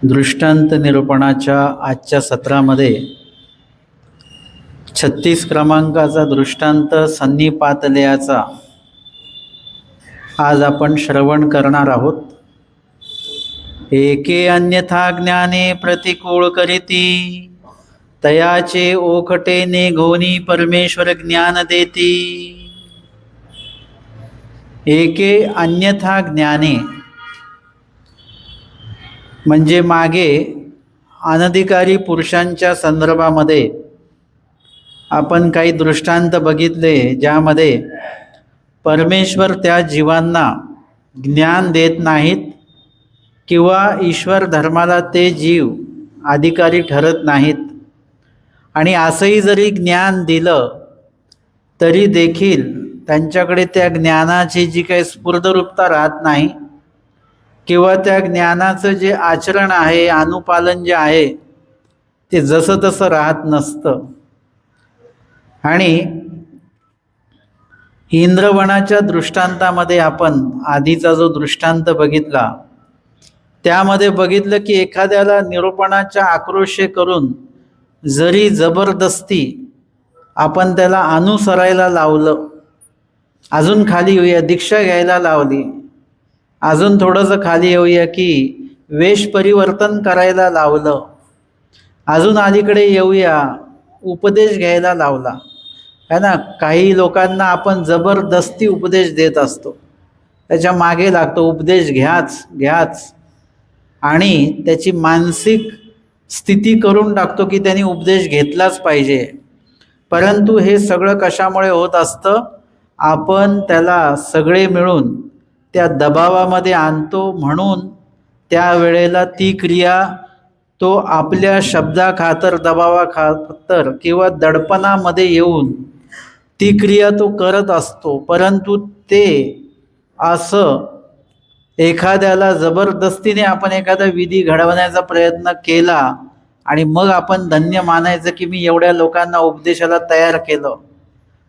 दृष्टांत निरूपणाच्या आजच्या सत्रामध्ये 36 क्रमांकाचा दृष्टांत सन्निपातलयाचा आज आपण श्रवण करणार आहोत. एके अन्यथा ज्ञाने प्रतिकूळ करीती, तयाचे ओखटे निघोनी परमेश्वर ज्ञान देती. एके अन्यथा ज्ञाने म्हणजे मागे अनधिकारी पुरुषांच्या संदर्भामध्ये आपण काही दृष्टांत बघितले, ज्यामध्ये परमेश्वर त्या जीवांना ज्ञान देत नाहीत किंवा ईश्वर धर्माला ते जीव अधिकारी ठरत नाहीत. आणि असंही जरी ज्ञान दिलं तरी देखील त्यांच्याकडे त्या ज्ञानाची जी काही स्फुर्दरूपता राहत नाही किंवा त्या ज्ञानाचं जे आचरण आहे, अनुपालन जे आहे ते जसं तसं राहत नसतं. आणि इंद्रवनाच्या दृष्टांतामध्ये आपण आधीचा जो दृष्टांत बघितला त्यामध्ये बघितलं की एखाद्याला निरूपणाच्या आक्रोशे करून जरी जबरदस्ती आपण त्याला अनुसरायला लावलं, अजून खाली येऊया, दीक्षा घ्यायला लावली, अजून थोडंसं खाली येऊया की वेश परिवर्तन करायला लावलं, अजून अलीकडे येऊया उपदेश घ्यायला लावला है ना. काही लोकांना आपण जबरदस्ती उपदेश देत असतो, त्याच्या मागे लागतो, उपदेश घ्याच आणि त्याची मानसिक स्थिती करून टाकतो की त्यांनी उपदेश घेतलाच पाहिजे. परंतु हे सगळं कशामुळे होत असतं? आपण त्याला सगळे मिळून त्या दबावामध्ये आणतो, म्हणून त्यावेळेला ती क्रिया तो आपल्या शब्दाखातर, दबावाखातर किंवा दडपणामध्ये येऊन ती क्रिया तो करत असतो. परंतु ते असं एखाद्याला जबरदस्तीने आपण एखादा विधी घडवण्याचा प्रयत्न केला आणि मग आपण धन्य मानायचं की मी एवढ्या लोकांना उपदेशाला तयार केलं,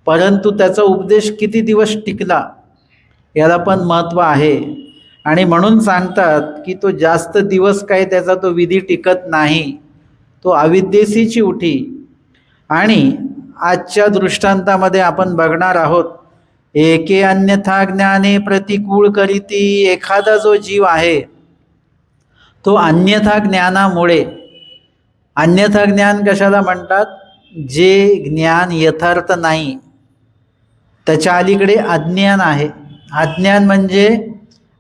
परंतु त्याचा उपदेश किती दिवस टिकला याला पण महत्त्व आहे. आणि म्हणून सांगतात की तो जास्त दिवस काही त्याचा तो विधी टिकत नाही, तो अविद्येसीची उठी. आणि आजच्या दृष्टांतामध्ये आपण बघणार आहोत, एके अन्यथा ज्ञाने प्रतिकूळ करीती. एखादा जो जीव आहे तो अन्यथा ज्ञानामुळे, अन्यथा ज्ञान कशाला म्हणतात? जे ज्ञान यथार्थ नाही, त्याच्या अलीकडे अज्ञान आहे. अज्ञान म्हणजे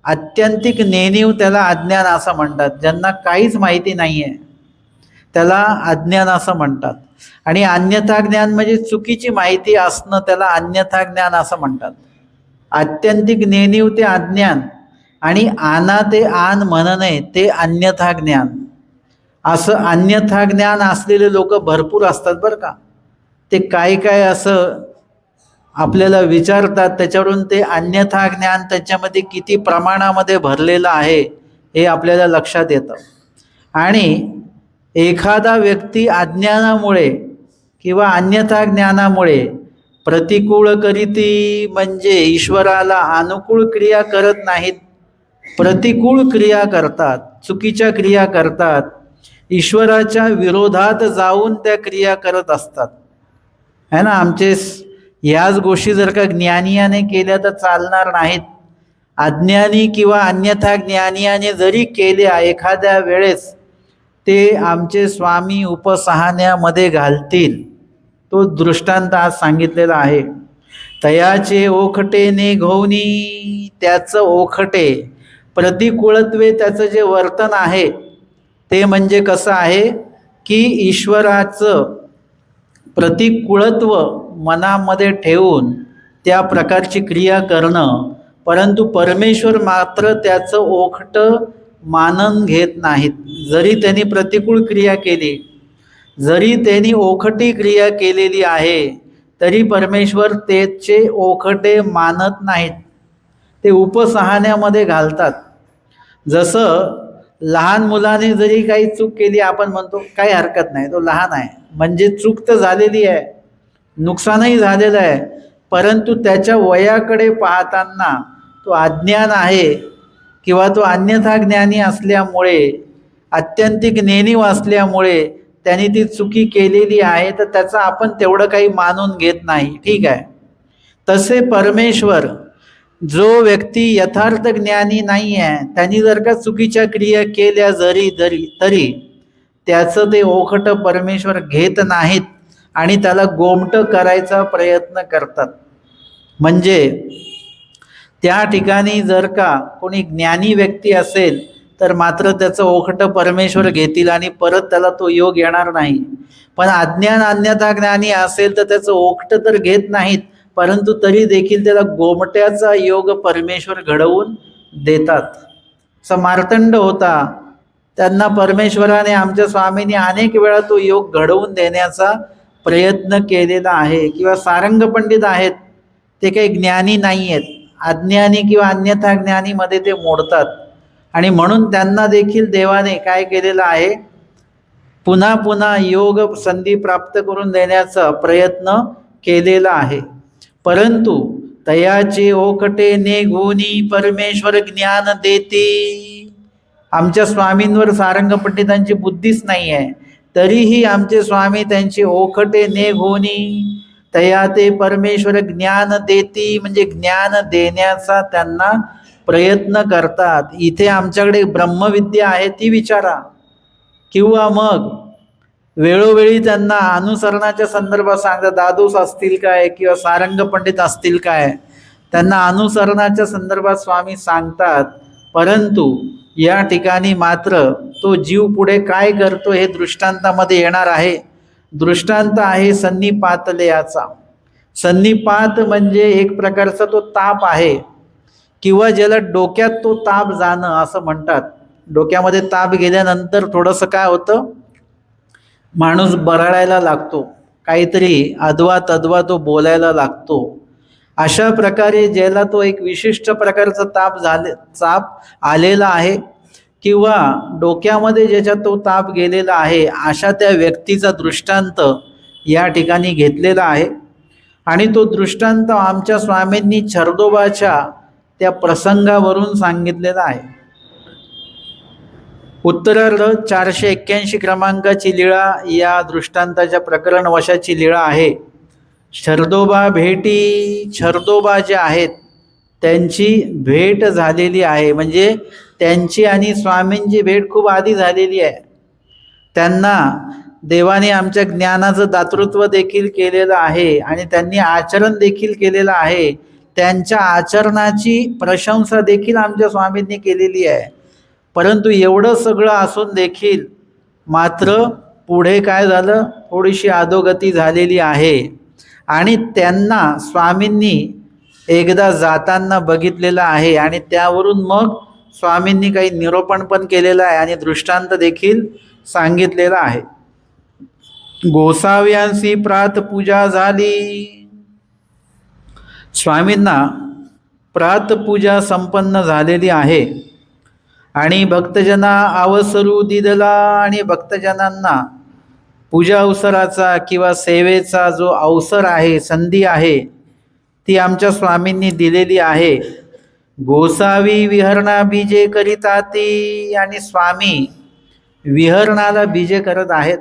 आत्यंतिक नेणीव, त्याला अज्ञान असं म्हणतात. ज्यांना काहीच माहिती नाही आहे त्याला अज्ञान असं म्हणतात. आणि अन्यथा ज्ञान म्हणजे चुकीची माहिती असणं, त्याला अन्यथा ज्ञान असं म्हणतात. आत्यंतिक नेणीव ते अज्ञान आणि आना ते आन म्हणणे ते अन्यथा ज्ञान. असं अन्यथा ज्ञान असलेले लोक भरपूर असतात बरं का. ते काय असं आपल्याला विचारतात, त्याच्यावरून ते अन्यथा ज्ञान त्याच्यामध्ये किती प्रमाणामध्ये भरलेलं आहे हे आपल्याला लक्षात येतं. आणि एखादा व्यक्ती अज्ञानामुळे किंवा अन्यथा ज्ञानामुळे प्रतिकूळ करीती म्हणजे ईश्वराला अनुकूल क्रिया करत नाहीत, प्रतिकूल क्रिया करतात, चुकीच्या क्रिया करतात, ईश्वराच्या विरोधात जाऊन त्या क्रिया करत असतात है ना. आमचे ह्याच गोष्टी जर का ज्ञानियाने केल्या तर चालणार नाहीत. अज्ञानी किंवा अन्यथा ज्ञानियाने जरी केल्या एखाद्या वेळेस ते आमचे स्वामी उपसहाण्यामध्ये घालतील. तो दृष्टांत आज सांगितलेला आहे. तयाचे ओखटे निघोनी, त्याचं ओखटे प्रतिकूळत्वे, त्याचं जे वर्तन आहे ते म्हणजे कसं आहे की ईश्वराचं प्रतिकूळत्व मनामध्ये ठेवून त्या प्रकारची क्रिया करणं. परंतु परमेश्वर मात्र त्याचं ओखटं मानून घेत नाहीत. जरी त्यांनी प्रतिकूल क्रिया केली, जरी त्यांनी ओखटी क्रिया केलेली आहे, तरी परमेश्वर त्याचे ओखटे मानत नाहीत, ते उपसहाण्यामध्ये घालतात. जसं लहान मुलाने जरी काही चूक केली, आपण म्हणतो काही हरकत नाही, तो लहान आहे, म्हणजे चूक तर झालेली आहे, नुकसानही झालेलं आहे, परंतु त्याच्या वयाकडे पाहताना तो अज्ञान आहे किंवा तो अन्यथा ज्ञानी असल्यामुळे आत्यंतिक नेणीव असल्यामुळे त्यांनी ती चुकी केलेली आहे, तर त्याचं आपण तेवढं काही मानून घेत नाही, ठीक आहे. तसे परमेश्वर, जो व्यक्ती यथार्थ ज्ञानी नाही आहे, त्यांनी जर का चुकीच्या क्रिया केल्या तरी त्याचं ते ओखट परमेश्वर घेत नाहीत आणि त्याला गोमटं करायचा प्रयत्न करतात. म्हणजे त्या ठिकाणी जर का कोणी ज्ञानी व्यक्ती असेल तर मात्र त्याचं ओखटं परमेश्वर घेतील आणि परत त्याला तो योग येणार नाही. पण अज्ञान अन्यथा ज्ञानी असेल तर त्याचं ओखटं तर घेत नाहीत, परंतु तरी देखील त्याला गोमट्याचा योग परमेश्वर घडवून देतात. असा मार्तंड होता, त्यांना परमेश्वराने, आमच्या स्वामींनी अनेक वेळा तो योग घडवून देण्याचा प्रयत्न केलेला आहे. किंवा सारंग पंडित आहेत, ते काही ज्ञानी नाही आहेत, अज्ञानी किंवा अन्यथा ज्ञानीमध्ये ते मोडतात आणि म्हणून त्यांना देखील देवाने काय केलेलं आहे, पुन्हा पुन्हा योग संधी प्राप्त करून देण्याचा प्रयत्न केलेला आहे. परंतु तयाचे ओखटे निघूनी परमेश्वर ज्ञान देते. आमच्या स्वामींवर सारंग पंडितांची बुद्धीच नाही आहे, तरीही आमचे स्वामी त्यांची ओखटे निघूनी तया ते परमेश्वर ज्ञान देती, म्हणजे ज्ञान देण्याचा त्यांना प्रयत्न करतात. इथे आमच्याकडे ब्रह्मविद्या आहे ती विचारा, किंवा मग वेळोवेळी त्यांना अनुसरणाच्या संदर्भात सांगतात, दादूस असतील काय किंवा सारंग पंडित असतील काय, त्यांना अनुसरणाच्या संदर्भात स्वामी सांगतात. परंतु या ठिकाणी मात्र तो जीव पुढे काय करतो हे दृष्टांतामध्ये येणार आहे. दृष्टांत आहे सन्निपातलयाचा. सन्निपात म्हणजे एक प्रकारचा तो ताप आहे, किंवा ज्याला डोक्यात तो ताप जाणं असं म्हणतात. डोक्यामध्ये ताप गेल्यानंतर थोडंसं काय होतं, माणूस बरळायला लागतो, काहीतरी अधवा तद्वा तो बोलायला लागतो. अशा प्रकारे ज्याला तो एक विशिष्ट प्रकारचा ताप आलेला आहे, किंवा डोक्यामध्ये ज्याच्या तो ताप गेलेला आहे, अशा त्या व्यक्तीचा दृष्टांत या ठिकाणी घेतलेला आहे. आणि तो दृष्टांत आमच्या स्वामींनी छर्दोबाच्या त्या प्रसंगावरून सांगितलेला आहे. उत्तरार्ध 481 क्रमांकाची लीळा या दृष्टांताच्या प्रकरण वशाची लीळा आहे. छर्दोबा भेटी, छर्दोबा जे आहेत त्यांची भेट झालेली आहे, म्हणजे त्यांची आणि स्वामींची भेट खूप आधी झालेली आहे. त्यांना देवाने आमच्या ज्ञानाचं दातृत्व देखील केलेलं आहे आणि त्यांनी आचरण देखील केलेलं आहे. त्यांच्या आचरणाची प्रशंसा देखील आमच्या स्वामींनी केलेली आहे. परंतु एवढं सगळं असून देखील मात्र पुढे काय झालं, थोडीशी अधोगती झालेली आहे. आणि त्यांना स्वामींनी एकदा जाताना बघितलेलं आहे आणि त्यावरून मग स्वामींनी काही निरूपण पण केलेलं आहे आणि दृष्टांत देखील सांगितलेला आहे. गोसाव्यांशी प्रातपूजा झाली. स्वामींना प्रातपूजा संपन्न झालेली आहे आणि भक्तजना अवसरू दिदला, आणि भक्तजनांना पूजा अवसराचा किंवा सेवेचा जो अवसर आहे, संधी आहे, ती आमच्या स्वामींनी दिलेली आहे. गोसावी विहरणा बीजे करीताती, आणि स्वामी विहरणाला बीजे करत आहेत.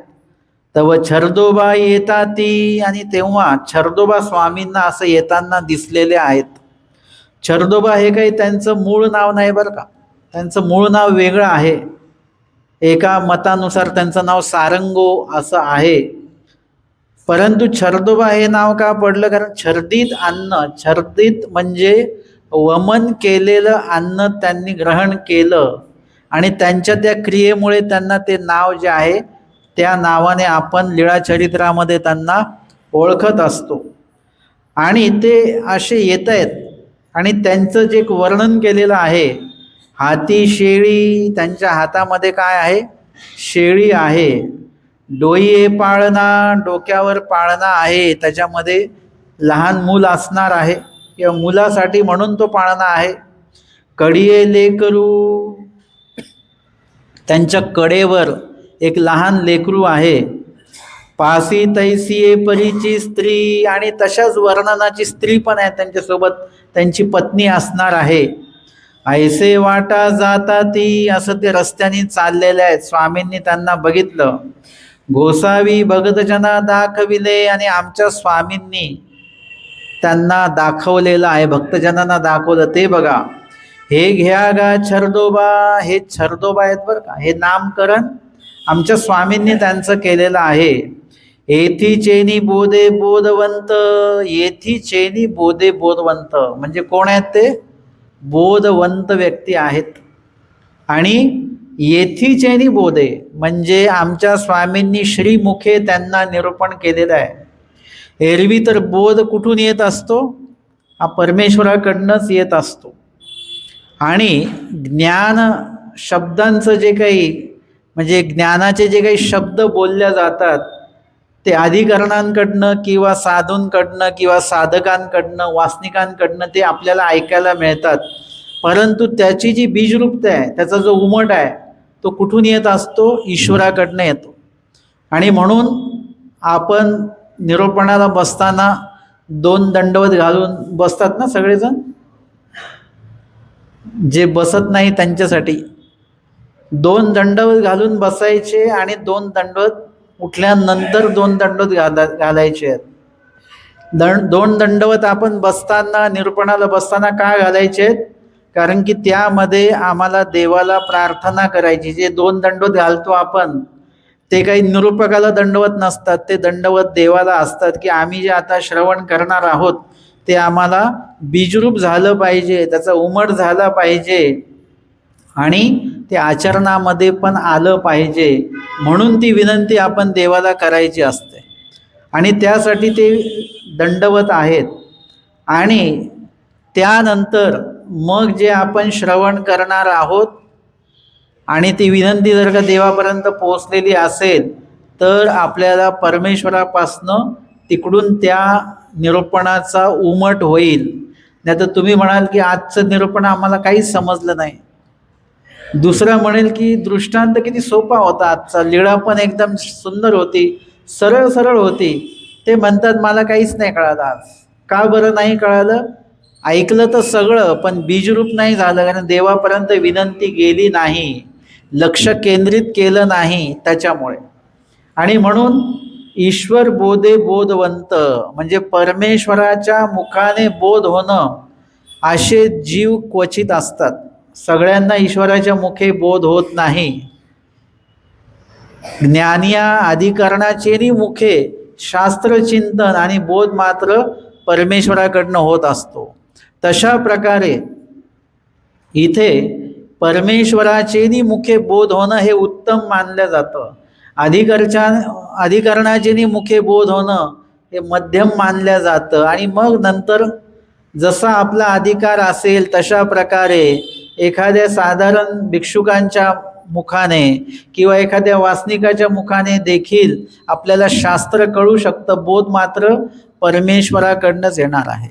तव छर्दोबा येताती, आणि तेव्हा छर्दोबा स्वामींना असं येताना दिसलेले आहेत. छर्दोबा हे काही त्यांचं मूळ नाव नाही बरं का, त्यांचं मूळ नाव वेगळं आहे. एका मतानुसार त्यांचं नाव सारंगो असं आहे. परंतु छर्दोबा हे नाव का पडलं, कारण छर्दित अन्न, छर्दित म्हणजे वमन केलेलं अन्न त्यांनी ग्रहण केलं आणि त्यांच्या त्या क्रियेमुळे त्यांना ते नाव जे आहे त्या नावाने आपण लीळाचरित्रामध्ये त्यांना ओळखत असतो. आणि ते असे येत आहेत आणि त्यांचं जे एक वर्णन केलेलं आहे, हाती शेळी, त्यांच्या हातामध्ये काय आहे, शेळी आहे. डोईये पाळणा, डोक्यावर पाळणा आहे, त्याच्यामध्ये लहान मूल असणार आहे किंवा मुलासाठी म्हणून तो पाळणा आहे. कडिये लेकरू, त्यांच्या कडेवर एक लहान लेकरू आहे. पासी तैसिये परीची स्त्री, आणि तशाच वर्णनाची स्त्री पण आहे त्यांच्यासोबत, त्यांची पत्नी असणार आहे. ऐसे वाटा जाता ती, असं ते रस्त्याने चाललेले आहेत. स्वामींनी त्यांना बघितलं. गोसावी भगत जना दाखविले, आणि आमच्या स्वामींनी त्यांना दाखवलेलं आहे, भक्तजनांना दाखवलं. ते बघा, हे घ्या गा छरदोबा, हे छरदोबा आहेत बरं का. हे नामकरण आमच्या स्वामींनी त्यांचं केलेलं आहे. येथी चेनी बोधे बोधवंत, येथी चेनी बोधे बोधवंत म्हणजे कोण आहेत ते? बोधवंत व्यक्ती आहेत. आणि येथी चेनी बोधे म्हणजे आमच्या स्वामींनी श्रीमुखे त्यांना निरूपण केलेलं आहे. एरवी तर बोध कुठून येत असतो? हा परमेश्वराकडनंच येत असतो. आणि ज्ञान शब्दांचं जे काही म्हणजे ज्ञानाचे जे काही शब्द बोलल्या जातात ते अधिकरणांकडनं किंवा साधूंकडनं किंवा साधकांकडनं वासनिकांकडनं ते आपल्याला ऐकायला मिळतात. परंतु त्याची जी बीजरूपता आहे, त्याचा जो उमट आहे, तो कुठून येत असतो? ईश्वराकडनं येतो. आणि म्हणून आपण निरूपणाला बसताना 2 दंडवत घालून बसतात ना सगळेजण. जे बसत नाही त्यांच्यासाठी 2 दंडवत घालून बसायचे आणि 2 दंडवत उठल्यानंतर 2 दंडवत घालायचे आहेत. 2 दंडवत आपण बसताना निरूपणाला बसताना का घालायचे आहेत? कारण की त्यामध्ये आम्हाला देवाला प्रार्थना करायची. जे 2 दंडवत घालतो आपण ते काही निरूपकाला दंडवत नसतात, ते दंडवत देवाला असतात. की आम्ही जे आता श्रवण करणार आहोत ते आम्हाला बीजरूप झालं पाहिजे, त्याचा उमट झाला पाहिजे आणि ते आचरणामध्ये पण आलं पाहिजे. म्हणून ती विनंती आपण देवाला करायची असते आणि त्यासाठी ते दंडवत आहेत. आणि त्यानंतर मग जे आपण श्रवण करणार आहोत आणि ती विनंती जर का देवापर्यंत पोहोचलेली असेल तर आपल्याला परमेश्वरापासनं तिकडून त्या निरूपणाचा उमट होईल. नाही तर तुम्ही म्हणाल की आजचं निरूपण आम्हाला काहीच समजलं नाही. दुसरा म्हणेल की दृष्टांत किती सोपा होता आजचा, लीळा पण एकदम सुंदर होती, सरळ सरळ होती. ते म्हणतात मला काहीच नाही कळालं आज. का बरं नाही कळालं? ऐकलं तर सगळं पण बीजरूप नाही झालं, कारण देवापर्यंत विनंती गेली नाही, लक्ष केंद्रित केलं नाही त्याच्यामुळे. आणि म्हणून ईश्वर बोधे बोधवंत म्हणजे परमेश्वराच्या मुखाने बोध होणं असे जीव क्वचित असतात. सगळ्यांना ईश्वराच्या मुखे बोध होत नाही. ज्ञानिया अधिकरणाचेही मुखे शास्त्रचिंतन आणि बोध मात्र परमेश्वराकडनं होत असतो. तशा प्रकारे इथे परमेश्वराचेही मुखे बोध होणं हे उत्तम मानलं जातं. अधिकरणाचेही मुखे बोध होणं हे मध्यम मानलं जातं. आणि मग नंतर जसा आपला अधिकार असेल तशा प्रकारे एखाद्या साधारण भिक्षुकांच्या मुखाने किंवा एखाद्या वासनिकाच्या मुखाने देखील आपल्याला शास्त्र कळू शकतं. बोध मात्र परमेश्वराकडनंच येणार आहे.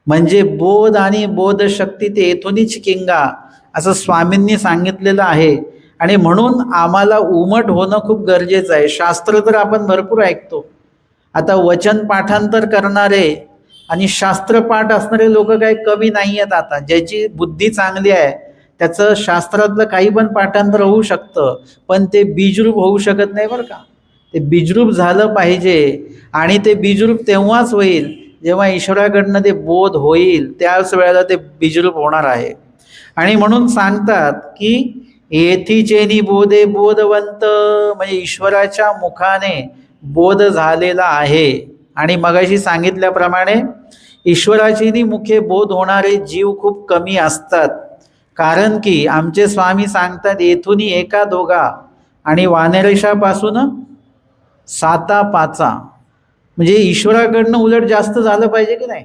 म्हणजे बोध आणि बोधशक्ती ते येथूनच किंगा असं स्वामींनी सांगितलेलं आहे. आणि म्हणून आम्हाला उमट होणं खूप गरजेचं आहे. शास्त्र तर आपण भरपूर ऐकतो. आता वचन पाठांतर करणारे आणि शास्त्रपाठ असणारे लोक काही कमी नाही आहेत. आता ज्याची बुद्धी चांगली आहे त्याचं शास्त्रातलं काही पण पाठांतर होऊ शकतं, पण ते बीजरूप होऊ शकत नाही बरं का. ते बीजरूप झालं पाहिजे. आणि ते बीजरूप तेव्हाच होईल जेव्हा ईश्वराकडनं ते बोध होईल, त्याच वेळेला ते बीजरूप होणार आहे. आणि म्हणून सांगतात की येथी चेनी बोधे बोधवंत म्हणजे ईश्वराच्या मुखाने बोध झालेला आहे. आणि मगाशी सांगितल्याप्रमाणे ईश्वराचीनी मुखे बोध होणारे जीव खूप कमी असतात. कारण की आमचे स्वामी सांगतात येथून एका दोघा आणि वानरेशापासून 7-5 म्हणजे ईश्वराकडनं उलट जास्त झालं पाहिजे की नाही.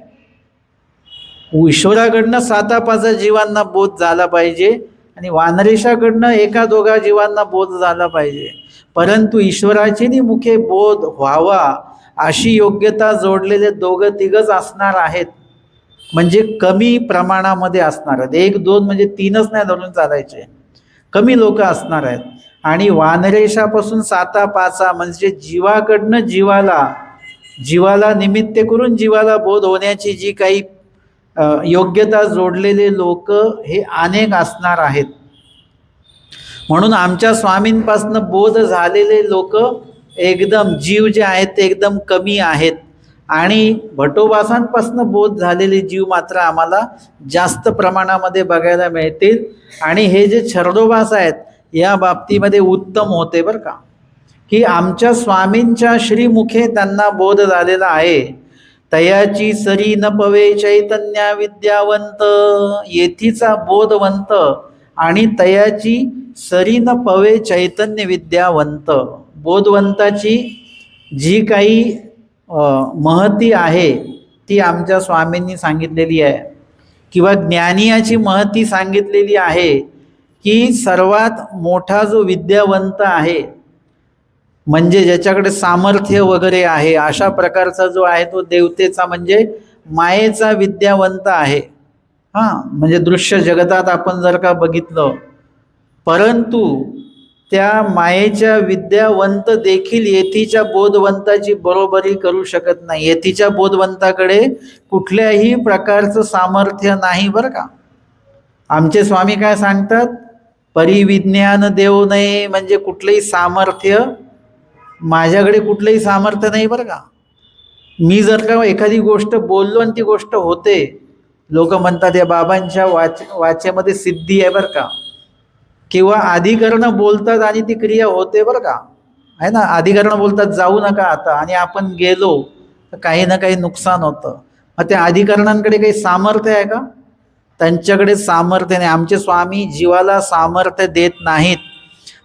ईश्वराकडनं 7-5 जीवांना बोध झाला पाहिजे आणि वानरेशाकडनं 1-2 जीवांना बोध झाला पाहिजे. परंतु ईश्वराचीनी मुखे बोध व्हावा अशी योग्यता जोडलेले 2-3 असणार आहेत. म्हणजे कमी प्रमाणामध्ये असणार आहेत. 1-2 म्हणजे 3च नाही धरून चालायचे, कमी लोक असणार आहेत. आणि वानरेशापासून 7-5 म्हणजे जीवाकडनं जीवाला निमित्त करून जीवाला बोध होण्याची जी काही योग्यता जोडलेले लोक हे अनेक असणार आहेत. म्हणून आमच्या स्वामींपासून बोध झालेले लोक एकदम जीव जे आहेत ते एकदम कमी आहेत आणि भटोबासांपासून बोध झालेले जीव मात्र आम्हाला जास्त प्रमाणामध्ये बघायला मिळतील. आणि हे जे छर्दोबास आहेत या बाबतीमध्ये उत्तम होते बरं का, की आमच्या स्वामींच्या श्रीमुखे त्यांना बोध झालेला आहे. तयाची सरी न पवे चैतन्य विद्यावंत, येथीचा बोधवंत आणि तयाची सरी न पवे चैतन्य विद्यावंत. बोधवंताची जी काही महती आहे ती आमच्या स्वामींनी सांगितलेली आहे, किंवा ज्ञानियाची महती सांगितलेली आहे की सर्वात मोठा जो विद्यावंत आहे म्हणजे ज्याच्याकडे सामर्थ्य वगैरे आहे अशा प्रकारचा जो आहे तो देवतेचा म्हणजे मायेचा विद्यावंत आहे. म्हणजे दृश्य जगतात आपण जर का बघितलं, परंतु त्या मायेच्या विद्यावंत देखील येथीच्या बोधवंताची बरोबरी करू शकत नाही. येथीच्या बोधवंताकडे कुठल्याही प्रकारचं सामर्थ्य नाही बरं का. आमचे स्वामी काय सांगतात, परिविज्ञान देव नाही, म्हणजे कुठलंही सामर्थ्य माझ्याकडे कुठलंही सामर्थ्य नाही बरं का. मी जर का एखादी गोष्ट बोललो आणि ती गोष्ट होते, लोक म्हणतात या बाबांच्या वाचेमध्ये सिद्धी आहे बरं का, किंवा अधिकरण बोलतात आणि ती क्रिया होते बरं का, आहे ना. अधिकरण बोलतात जाऊ नका आता, आणि आपण गेलो तर काही ना काही नुकसान होतं. मग त्या अधिकरणांकडे काही सामर्थ्य आहे का? त्यांच्याकडे सामर्थ्य नाही. आमचे स्वामी जीवाला सामर्थ्य देत नाहीत,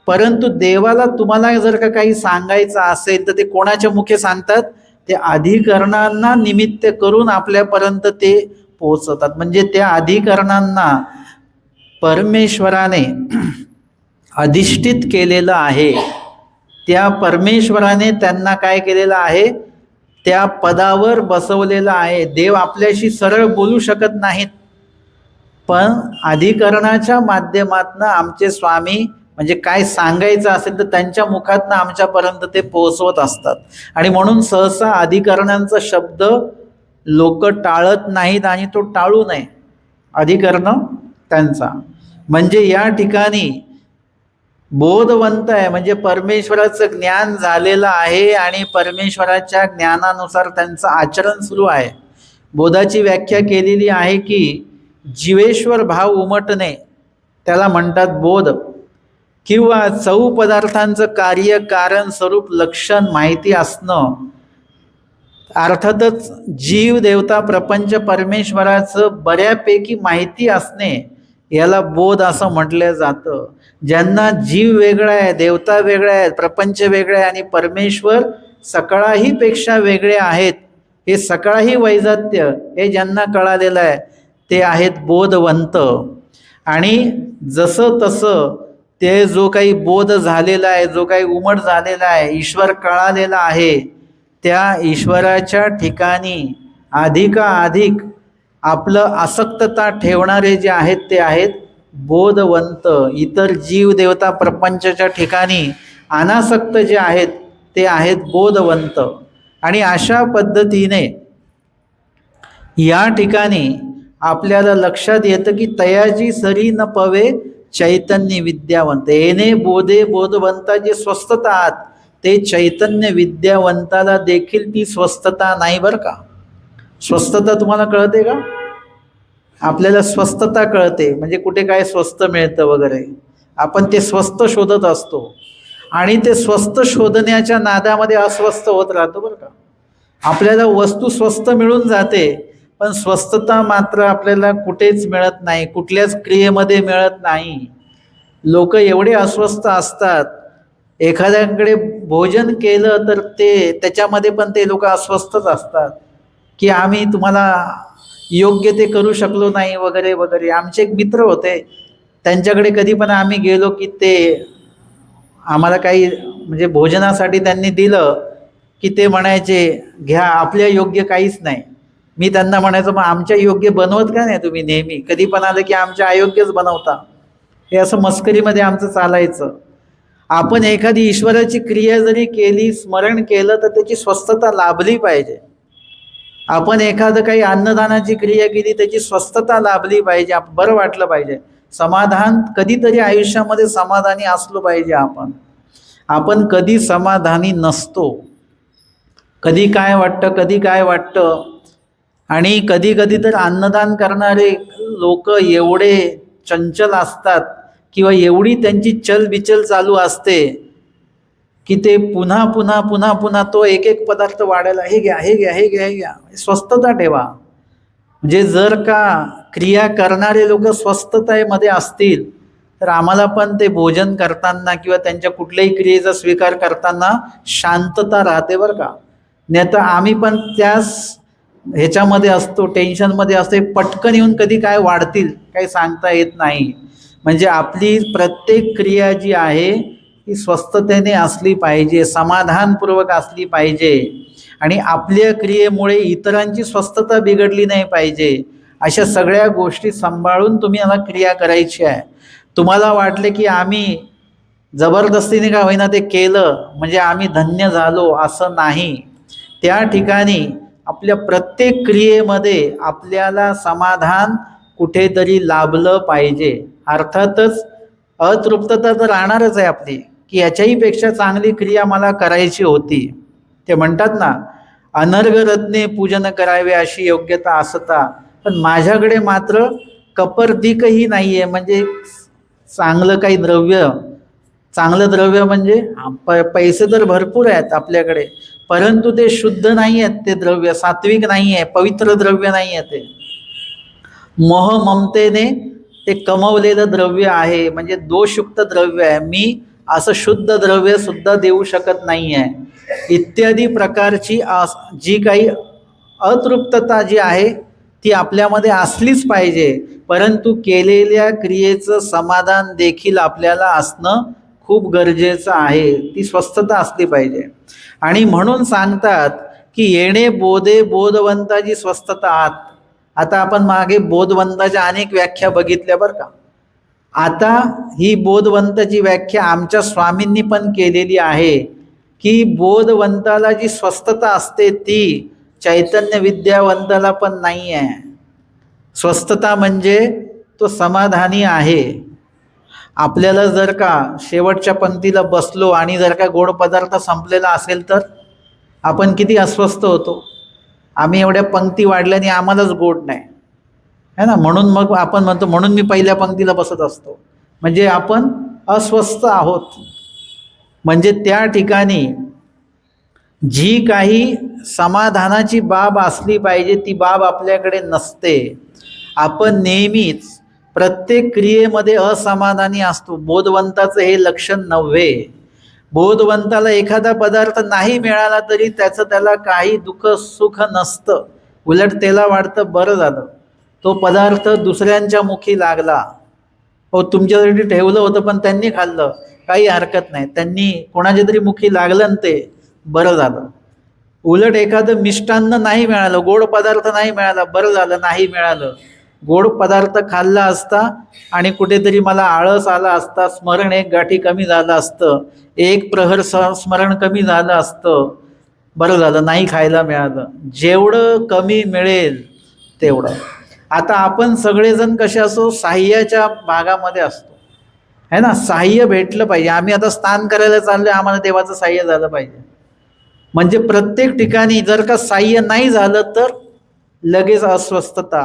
परंतु देवाला तुम्हाला जर का काही सांगायचं असेल तर ते कोणाच्या मुखे सांगतात, ते अधिकरणांना निमित्त करून आपल्यापर्यंत ते पोहोचवतात. म्हणजे त्या अधिकरणांना परमेश्वराने अधिष्ठित केलेलं आहे. त्या परमेश्वराने त्यांना काय केलेलं आहे, त्या पदावर बसवलेलं आहे. देव आपल्याशी सरळ बोलू शकत नाहीत, पण अधिकरणाच्या माध्यमातून आमचे स्वामी म्हणजे काय सांगायचं असेल तर त्यांच्या मुखातनं आमच्यापर्यंत ते पोहोचवत असतात. आणि म्हणून सहसा अधिकरणांचा शब्द लोक टाळत नाहीत आणि तो टाळू नये. अधिकरण त्यांचा म्हणजे या ठिकाणी बोधवंत आहे, म्हणजे परमेश्वराचं ज्ञान झालेलं आहे आणि परमेश्वराच्या ज्ञानानुसार त्यांचं आचरण सुरू आहे. बोधाची व्याख्या केलेली आहे की जीवेश्वर भाव उमटणे त्याला म्हणतात बोध, किंवा चौ पदार्थांचं कार्य कारण स्वरूप लक्षण माहिती असणं. अर्थातच जीव देवता प्रपंच परमेश्वराचं बऱ्यापैकी माहिती असणे याला बोध असं म्हटलं जातं. ज्यांना जीव वेगळा आहे, देवता वेगळ्या आहेत, प्रपंच वेगळा आहे आणि परमेश्वर सकळाही पेक्षा वेगळे आहेत, हे सकळाही वैजात्य हे ज्यांना कळालेलं आहे ते आहेत बोधवंत. आणि जसं तसं ते जो काही बोध झालेला आहे, जो काही उमट झालेला आहे, ईश्वर कळालेला आहे, त्या ईश्वराच्या ठिकाणी अधिकाधिक आपलं आसक्तता ठेवणारे जे आहेत ते आहेत बोधवंत. इतर जीव देवता प्रपंचाच्या ठिकाणी अनासक्त जे आहेत ते आहेत बोधवंत. आणि अशा पद्धतीने या ठिकाणी आपल्याला लक्षात येतं की तयाची सरी न पवे चैतन्य विद्यावंत. येणे बोधे बोधवंता जे स्वस्थता आहात ते चैतन्य विद्यावंताला देखील ती स्वस्थता नाही बरं का. स्वस्थता तुम्हाला कळते का? आपल्याला स्वस्थता कळते म्हणजे कुठे काय स्वस्त मिळतं वगैरे, आपण ते स्वस्त शोधत असतो आणि ते स्वस्त शोधण्याच्या नादामध्ये अस्वस्थ होत राहतो बरं का. आपल्याला वस्तू स्वस्त मिळून जाते पण स्वस्तता मात्र आपल्याला कुठेच मिळत नाही, कुठल्याच क्रियेमध्ये मिळत नाही. लोक एवढे अस्वस्थ असतात, एखाद्याकडे भोजन केलं तर त्याच्यामध्ये पण ते लोक अस्वस्थच असतात की आम्ही तुम्हाला योग्य ते करू शकलो नाही वगैरे वगैरे. आमचे एक मित्र होते, त्यांच्याकडे कधी पण आम्ही गेलो की ते आम्हाला काही म्हणजे भोजनासाठी त्यांनी दिलं की ते म्हणायचे घ्या, आपल्या योग्य काहीच नाही. मी त्यांना म्हणायचो मग आमच्या योग्य बनवत का नाही तुम्ही, नेहमी कधी पण आलं की आमच्या अयोग्यच बनवता. हे असं मस्करीमध्ये आमचं चालायचं. आपण एखादी ईश्वराची क्रिया जरी केली, स्मरण केलं तर त्याची स्वस्थता लाभली पाहिजे. आपण एखादं काही अन्नदानाची क्रिया केली, त्याची स्वस्थता लाभली पाहिजे, बरं वाटलं पाहिजे, समाधान कधीतरी आयुष्यामध्ये समाधानी असलो पाहिजे. आपण कधी समाधानी नसतो. कधी काय वाटतं, कधी काय वाटतं. आणि कधी कधी तर अन्नदान करणारे लोक एवढे चंचल असतात किंवा एवढी त्यांची चलबिचल चालू असते की ते पुन्हा पुन्हा पुन्हा पुन्हा तो एक एक पदार्थ वाढायला, हे घ्या हे घ्या हे घ्या हे घ्या. स्वस्थता ठेवा. म्हणजे जर का क्रिया करणारे लोक स्वस्थतेमध्ये असतील तर आम्हाला पण ते भोजन करताना किंवा त्यांच्या कुठल्याही क्रियेचा स्वीकार करताना शांतता राहते बरं का. नाही तर आम्ही पण त्याच ह्याच्यामध्ये असतो, टेन्शनमध्ये असतो, पटकन येऊन कधी काय वाढतील काही सांगता येत नाही. म्हणजे आपली प्रत्येक क्रिया जी आहे ती स्वस्थतेने असली पाहिजे, समाधानपूर्वक असली पाहिजे आणि आपल्या क्रियेमुळे इतरांची स्वस्थता बिघडली नाही पाहिजे. अशा सगळ्या गोष्टी सांभाळून तुम्ही याला क्रिया करायची आहे. तुम्हाला वाटले की आम्ही जबरदस्तीने का होईना ते केलं म्हणजे आम्ही धन्य झालो, असं नाही. त्या ठिकाणी आपल्या प्रत्येक क्रियेमध्ये आपल्याला समाधान कुठेतरी लाभलं पाहिजे. अर्थातच अतृप्तता तर राहणारच आहे आपली, की याच्याही पेक्षा चांगली क्रिया मला करायची होती. ते म्हणतात ना, अनर्घ रत्ने पूजन करावे अशी योग्यता असता, पण माझ्याकडे मात्र कपर्दिकही नाही आहे. म्हणजे चांगलं काही द्रव्य, चांगलं द्रव्य म्हणजे पैसे तर भरपूर आहेत आपल्याकडे, परंतु ते शुद्ध नाही आहेत. ते द्रव्य सात्विक नाही आहे, पवित्र द्रव्य नाही आहे. ते मोह ममतेने ते कमवलेलं द्रव्य आहे, म्हणजे दोषयुक्त द्रव्य आहे. मी असं शुद्ध द्रव्य सुद्धा देऊ शकत नाही आहे. इत्यादी प्रकारची जी काही अतृप्तता जी आहे ती आपल्यामध्ये असलीच पाहिजे. परंतु केलेल्या क्रियेचं समाधान देखील आपल्याला असणं खूप गरजेचं आहे. ती स्वस्थता असली पाहिजे. आणि म्हणून सांगतात की येणे बोधे बोधवंताची स्वस्थता आत. आता आपण मागे बोधवंताच्या अनेक व्याख्या बघितल्या बरं का. आता ही बोधवंताची व्याख्या आमच्या स्वामींनी पण केलेली आहे की बोधवंताला जी स्वस्थता असते ती चैतन्य विद्यावंताला पण नाही आहे. स्वस्थता म्हणजे तो समाधानी आहे. आपल्याला जर का शेवटच्या पंक्तीला बसलो आणि जर का गोड पदार्थ संपलेला असेल तर आपण किती अस्वस्थ होतो. आम्ही एवढ्या पंक्ती वाढल्याने आम्हालाच गोड नाही है ना. म्हणून मग आपण म्हणतो, म्हणून मी पहिल्या पंक्तीला बसत असतो, म्हणजे आपण अस्वस्थ आहोत. म्हणजे त्या ठिकाणी जी काही समाधानाची बाब असली पाहिजे ती बाब आपल्याकडे नसते. आपण नेहमीच प्रत्येक क्रियेमध्ये असमाधानी असतो. बोधवंताचं हे लक्षण नव्हे. बोधवंताला एखादा पदार्थ नाही मिळाला तरी त्याला काही दुःख सुख नसतं. उलट त्याला वाटतं बरं झालं तो पदार्थ दुसऱ्यांच्या मुखी लागला. हो, तुमच्यासाठी ठेवलं होतं पण त्यांनी खाल्लं, काही हरकत नाही. त्यांनी कोणाच्या तरी मुखी लागलं ते बरं झालं. उलट एखादं मिष्टान्न नाही मिळालं, गोड पदार्थ नाही मिळाला, बरं झालं नाही मिळालं. गोड पदार्थ खाल्ला असता आणि कुठेतरी मला आळस आला असता, स्मरण एक गाठी कमी झालं असतं, एक प्रहर स्मरण कमी झालं असतं, बरं झालं नाही खायला मिळालं. जेवढं कमी मिळेल तेवढं. आता आपण सगळेजण कसे असो, साह्याच्या भागामध्ये असतो है ना. साह्य भेटलं पाहिजे. आम्ही आता स्नान करायला चाललोय, आम्हाला देवाचं साह्य झालं पाहिजे. म्हणजे प्रत्येक ठिकाणी जर का साह्य नाही झालं तर लगेच अस्वस्थता.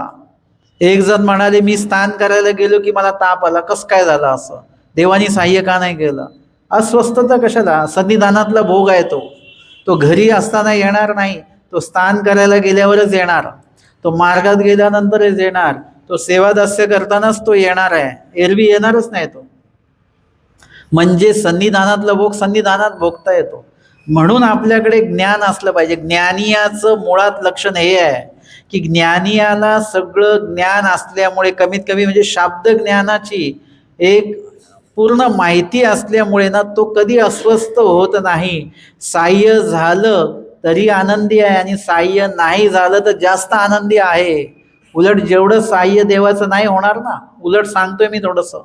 एक जण म्हणाले, मी स्नान करायला गेलो की मला ताप आला, कसं काय झालं असं, देवानी साह्य का नाही केलं. अस्वस्थता कशाला. सन्निधानातला भोग आहे तो घरी असताना येणार नाही, तो स्नान करायला गेल्यावरच येणार, तो मार्गात गेल्यानंतरच येणार, तो सेवादास्य करतानाच तो येणार आहे, एरवी येणारच नाही तो. म्हणजे सन्निधानातला भोग सन्निधानात भोगता येतो. म्हणून आपल्याकडे ज्ञान असलं पाहिजे. ज्ञानियाचं मुळात लक्षण हे आहे की ज्ञानियाला सगळं ज्ञान असल्यामुळे, कमीत कमी म्हणजे शाब्द ज्ञानाची एक पूर्ण माहिती असल्यामुळे ना, तो कधी अस्वस्थ होत नाही. साह्य झालं तरी आनंदी आहे आणि साह्य नाही झालं तर जास्त आनंदी आहे. उलट जेवढं साह्य देवाचं नाही होणार ना, उलट सांगतोय मी थोडंसं,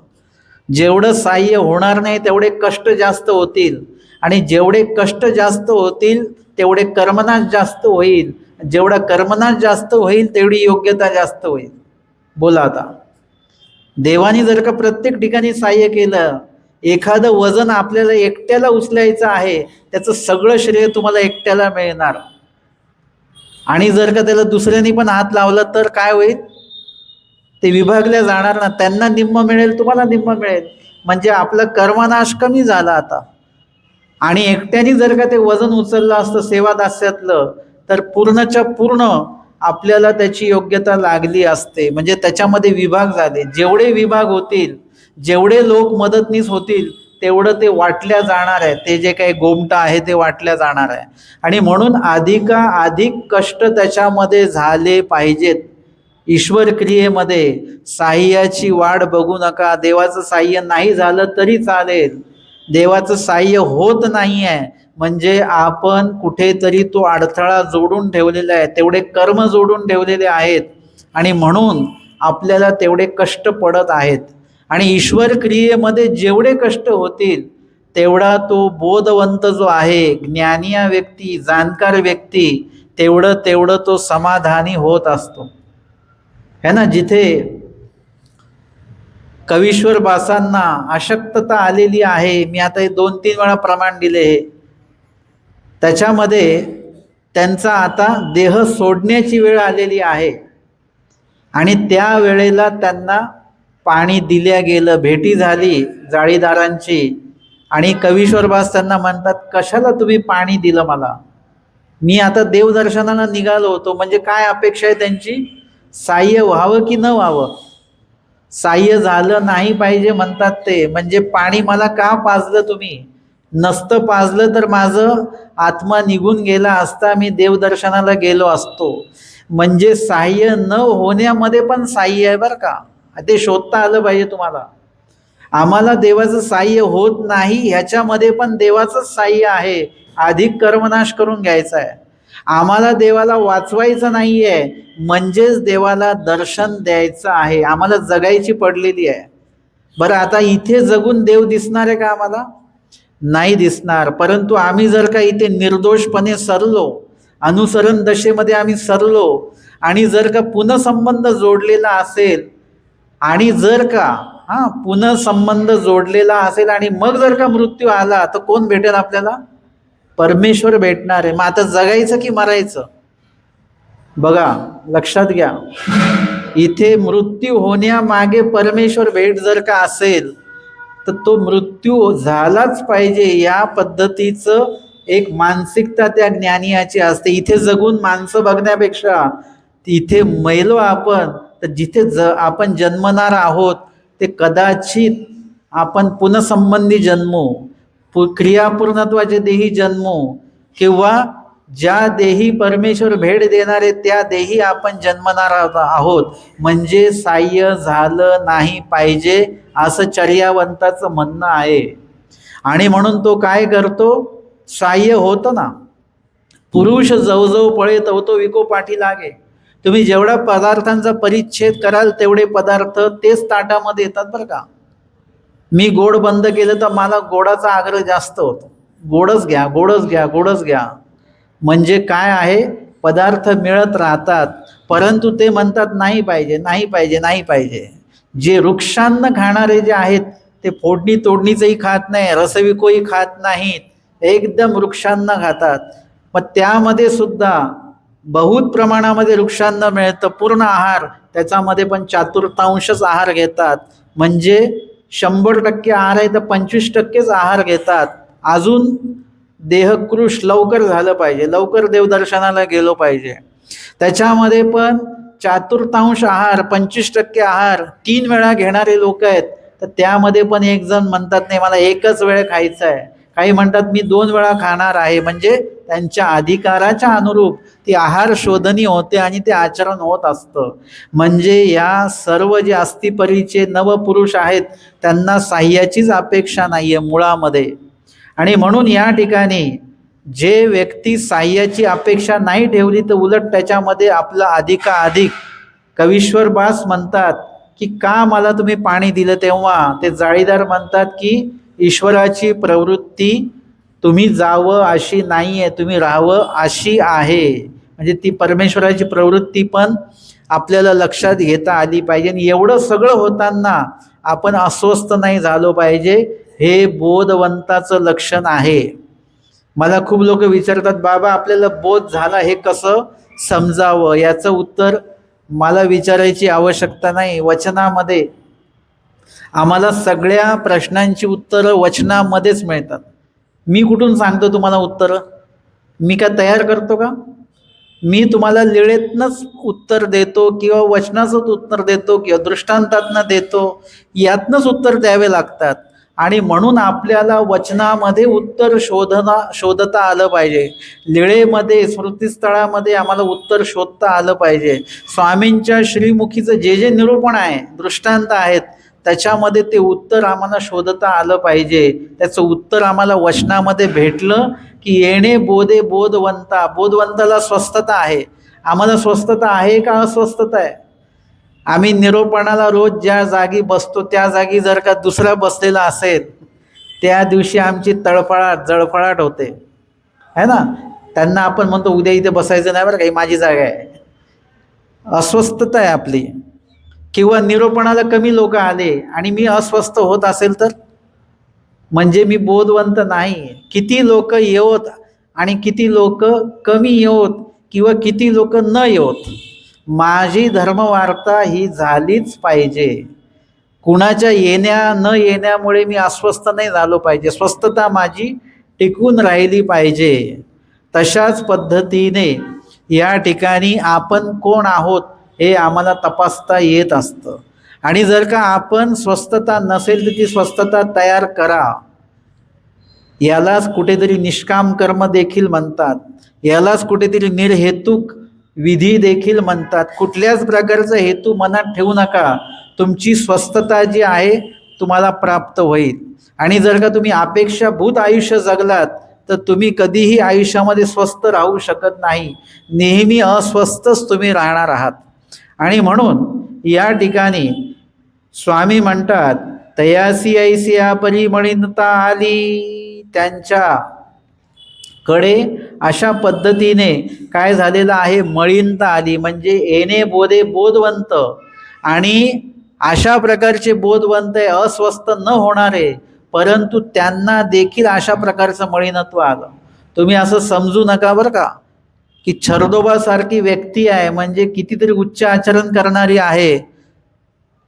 जेवढं साह्य होणार नाही तेवढे कष्ट जास्त होतील आणि जेवढे कष्ट जास्त होतील तेवढे कर्मनाश जास्त होईल. जेवढा कर्मनाश जास्त होईल तेवढी योग्यता जास्त होईल. बोला आता, देवानी जर का प्रत्येक ठिकाणी सहाय्य केलं, एखादं वजन आपल्याला एकट्याला उचलायचं आहे, त्याचं सगळं श्रेय तुम्हाला एकट्याला मिळणार. आणि जर का त्याला दुसऱ्यांनी पण हात लावला तर काय होईल, ते विभागल्या जाणार ना. त्यांना निम्म मिळेल, तुम्हाला निम्म मिळेल. म्हणजे आपला कर्मनाश कमी झाला आता. आणि एकट्याने जर का ते वजन उचललं असतं सेवादास्यातलं, तर पूर्णच्या पूर्ण आपल्याला त्याची योग्यता लागली असते. म्हणजे त्याच्यामध्ये विभाग झाले. जेवढे विभाग होतील, जेवढे लोक मदतनीस होतील, तेवढं ते वाटल्या जाणार आहे. ते जे काही गोमटं आहे ते वाटल्या जाणार आहे. आणि म्हणून अधिक कष्ट त्याच्यामध्ये झाले पाहिजेत. ईश्वर क्रियेमध्ये साह्याची वाढ बघू नका. देवाचं साह्य नाही झालं तरी चालेल. देवाचं साह्य होत नाही आहे म्हणजे आपण कुठेतरी तो अडथळा जोडून ठेवलेला आहे, तेवढे कर्म जोडून ठेवलेले आहेत आणि म्हणून आपल्याला तेवढे कष्ट पडत आहेत. आणि ईश्वर क्रियेमध्ये जेवढे कष्ट होतील तेवढा तो बोधवंत जो आहे, ज्ञानीय व्यक्ती, जाणकार व्यक्ती, तेवढं तो समाधानी होत असतो है ना. जिथे कवीश्वर बासांना अशक्तता आलेली आहे, मी आता हे 2-3 वेळा प्रमाण दिले, त्याच्यामध्ये त्यांचा आता देह सोडण्याची वेळ आलेली आहे आणि त्या वेळेला त्यांना पाणी दिल्या गेलं, भेटी झाली जाळीदारांची. आणि कवीश्वरबास त्यांना म्हणतात, कशाला तुम्ही पाणी दिलं मला, मी आता देवदर्शनाला निघालो होतो. म्हणजे काय अपेक्षा आहे त्यांची, साह्य व्हावं की न व्हावं. साह्य झालं नाही पाहिजे म्हणतात ते. म्हणजे पाणी मला का पाजलं तुम्ही, नसतं पाजलं तर माझं आत्मा निघून गेला असता, मी देवदर्शनाला गेलो असतो. म्हणजे साह्य न होण्यामध्ये पण साह्य आहे बरं का, ते शोधता आलं पाहिजे तुम्हाला. आम्हाला देवाचं साह्य होत नाही ह्याच्यामध्ये पण देवाचं साह्य आहे. अधिक कर्मनाश करून घ्यायचा आहे. आम्हाला देवाला वाचवायचं नाही आहे म्हणजेच देवाला दर्शन द्यायचं आहे. आम्हाला जगायची पडलेली आहे. बरं, आता इथे जगून देव दिसणार आहे का आम्हाला, नाही दिसणार. परंतु आम्ही जर का इथे निर्दोषपणे सरलो, अनुसरण दशेमध्ये आम्ही सरलो आणि जर का पुनःसंबंध जोडलेला असेल आणि जर का पुनःसंबंध जोडलेला असेल आणि मग जर का मृत्यू आला तर कोण भेटेल आपल्याला, परमेश्वर भेटणार आहे. मग आता जगायचं की मरायचं, बघा लक्षात घ्या. इथे मृत्यू होण्यामागे परमेश्वर भेट जर का असेल तर तो मृत्यू झालाच पाहिजे, या पद्धतीचं एक मानसिकता त्या ज्ञानियाची असते. इथे जगून माणसं बघण्यापेक्षा इथे मैलो आपण, तर जिथे आपण जन्मणार आहोत ते कदाचित आपण पुनःसंबंधी जन्मो, क्रियापूर्णत्वाचे देही जन्मो, किंवा ज्या देही परमेश्वर भेट देणारे त्या देही आपण जन्मणार आहोत. म्हणजे साह्य झालं नाही पाहिजे असं चर्यावंताचं म्हणणं आहे. आणि म्हणून तो काय करतो, साह्य होतं ना, पुरुष जवजव पळे तवतो विको पाठी लागे. तुम्ही जेवढा पदार्थांचा परिच्छेद कराल तेवढे पदार्थ तेच ताटामध्ये येतात बरं का. मी गोड बंद केलं तर मला गोडाचा आग्रह जास्त होतो, गोडच घ्या, गोडच घ्या, गोडच घ्या. म्हणजे काय आहे, पदार्थ मिळत राहतात परंतु ते म्हणतात नाही पाहिजे, नाही पाहिजे, नाही पाहिजे. जे वृक्षांना खाणारे जे आहेत ते फोडणी तोडणीचंही खात नाही, रसविकोही खात नाहीत, एकदम वृक्षांना खातात. मग त्यामध्ये सुद्धा बहुत प्रमाणामध्ये वृक्षांना मिळतं पूर्ण आहार, त्याच्यामध्ये पण चातुर्थांशच आहार घेतात. म्हणजे 100% आहार आहे तर 25%च आहार घेतात. अजून देहकृश लवकर झालं पाहिजे, लवकर देवदर्शनाला गेलो पाहिजे. त्याच्यामध्ये पण चातुर्थांश आहार, 25% आहार 3 वेळा घेणारे लोक आहेत. तर त्यामध्ये पण एक जण म्हणतात नाही मला एकच वेळ खायचं आहे, काही म्हणतात मी 2 वेळा खाणार आहे. म्हणजे त्यांच्या अधिकाराच्या अनुरूप ती आहार शोधणी होते आणि ते आचरण होत असतं. म्हणजे या सर्व जे अस्थिपरीचे नवपुरुष आहेत त्यांना साह्याचीच अपेक्षा नाही आहे मुळामध्ये. आणि म्हणून या ठिकाणी जे व्यक्ती साह्याची अपेक्षा नाही ठेवली तर उलट त्याच्यामध्ये आपलं अधिकाधिक, कवीश्वर बास म्हणतात की का मला तुम्ही पाणी दिलं, तेव्हा ते जाळीदार म्हणतात की ईश्वराची प्रवृत्ती तुम्ही जावं अशी नाही आहे, तुम्ही राहावं अशी आहे. म्हणजे ती परमेश्वराची प्रवृत्ती पण आपल्याला लक्षात घेता आली पाहिजे. आणि एवढं सगळं होताना आपण अस्वस्थ नाही झालो पाहिजे, हे बोधवंताचं लक्षण आहे. मला खूप लोक विचारतात, बाबा आपल्याला बोध झाला हे कसं समजावं? याचं उत्तर मला विचारायची आवश्यकता नाही. वचनामध्ये आम्हाला सगळ्या प्रश्नांची उत्तरं वचनामध्येच मिळतात. मी कुठून सांगतो तुम्हाला उत्तरं? मी काय तयार करतो का? मी तुम्हाला लिळेतनंच उत्तर देतो किंवा वचनाचंच उत्तर देतो किंवा दृष्टांतातनं देतो, यातनंच उत्तर द्यावे लागतात. आणि म्हणून आपल्याला वचनामध्ये उत्तर शोधता आलं पाहिजे. लिळेमध्ये, स्मृतिस्थळामध्ये आम्हाला उत्तर शोधता आलं पाहिजे. स्वामींच्या श्रीमुखीचं जे जे निरूपण आहे, दृष्टांत आहेत, त्याच्यामध्ये ते उत्तर आम्हाला शोधता आलं पाहिजे. त्याचं उत्तर आम्हाला वचनामध्ये भेटलं की येणे बोधे बोधवंता. बोधवंताला स्वस्थता आहे. आम्हाला स्वस्थता आहे का अस्वस्थता आहे? आम्ही निरोपणाला रोज ज्या जागी बसतो त्या जागी जर का दुसरा बसलेला असेल, त्या दिवशी आमची जळफळाट होते, है ना. त्यांना आपण म्हणतो उद्या इथे बसायचं नाही बरं, काही माझी जागा आहे. अस्वस्थता आहे आपली. किंवा निरोपणाला कमी लोक आले आणि मी अस्वस्थ होत असेल तर म्हणजे मी बोधवंत नाही. किती लोक येवत आणि किती लोक कमी येवत किंवा किती लोक न येवत, माझी धर्मवार्ता ही झालीच पाहिजे. कुणाच्या येण्या न येण्यामुळे मी अस्वस्थ नाही झालो पाहिजे. स्वस्थता माझी टिकून राहिली पाहिजे. तशाच पद्धतीने या ठिकाणी आपण कोण आहोत हे आम्हाला तपासता येत असतं. आणि जर का आपण स्वस्थता नसेल तर ती स्वस्थता तयार करा. यालाच कुठेतरी निष्काम कर्म देखील म्हणतात. यालाच कुठेतरी निर्हेतुक विधी देखील म्हणतात. कुठल्याच प्रकारचा हेतू मनात ठेवू नका. तुमची स्वस्थता जी आहे तुम्हाला प्राप्त होईल. आणि जर का तुम्ही अपेक्षाभूत आयुष्य जगलात तर तुम्ही कधीही आयुष्यामध्ये स्वस्थ राहू शकत नाही. नेहमी अस्वस्थच तुम्ही राहणार आहात. आणि म्हणून या ठिकाणी स्वामी म्हणतात, तयासी ऐसिया परिमळीनता आली. त्यांच्याकडे अशा पद्धतीने काय झालेलं आहे, मळीनता आली. म्हणजे येणे बोधे बोधवंत, आणि अशा प्रकारचे बोधवंत आहे, अस्वस्थ न होणारे, परंतु त्यांना देखील अशा प्रकारचं मळीनत्व आलं. तुम्ही असं समजू नका बरं का की छरदोबासारखी व्यक्ती आहे म्हणजे कितीतरी उच्च आचरण करणारी आहे,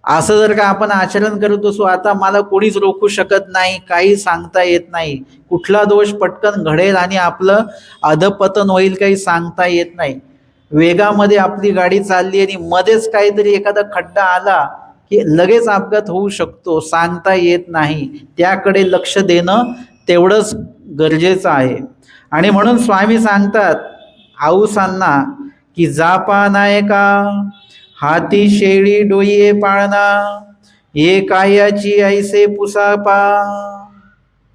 असं जर का आपण आचरण करत असू आता मला कोणीच रोखू शकत नाही, काही सांगता येत नाही, कुठला दोष पटकन घडेल आणि आपलं अधपतन होईल काही सांगता येत नाही. वेगामध्ये आपली गाडी चालली आणि मध्येच काहीतरी एखादा खड्डा आला की लगेच अपघात होऊ शकतो, सांगता येत नाही. त्याकडे लक्ष देणं तेवढंच गरजेचं आहे. आणि म्हणून स्वामी सांगतात आऊसांना की जापा नायका हाती शेळी डोये पाळणा, ये कायाची ऐसे पुसापा.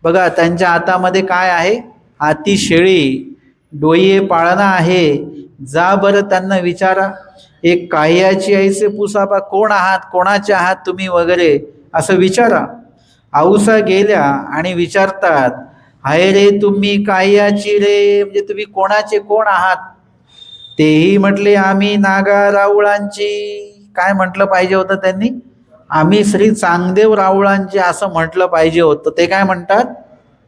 बघा त्यांच्या हातामध्ये काय आहे, हाती शेळी डोये पाळणा आहे. जा बरं त्यांना विचारा, एक कायाची ऐसे पुसापा, कोण आहात, कोणाचे आहात तुम्ही वगैरे असं विचारा. आऊसा गेल्या आणि विचारतात, हाय रे तुम्ही कायाची रे, म्हणजे तुम्ही कोणाचे कोण आहात? तेही म्हटले आम्ही नागा राऊळांची. काय म्हटलं पाहिजे होतं त्यांनी? आम्ही श्री चांगदेव राऊळांचे असं म्हटलं पाहिजे होतं. ते काय म्हणतात,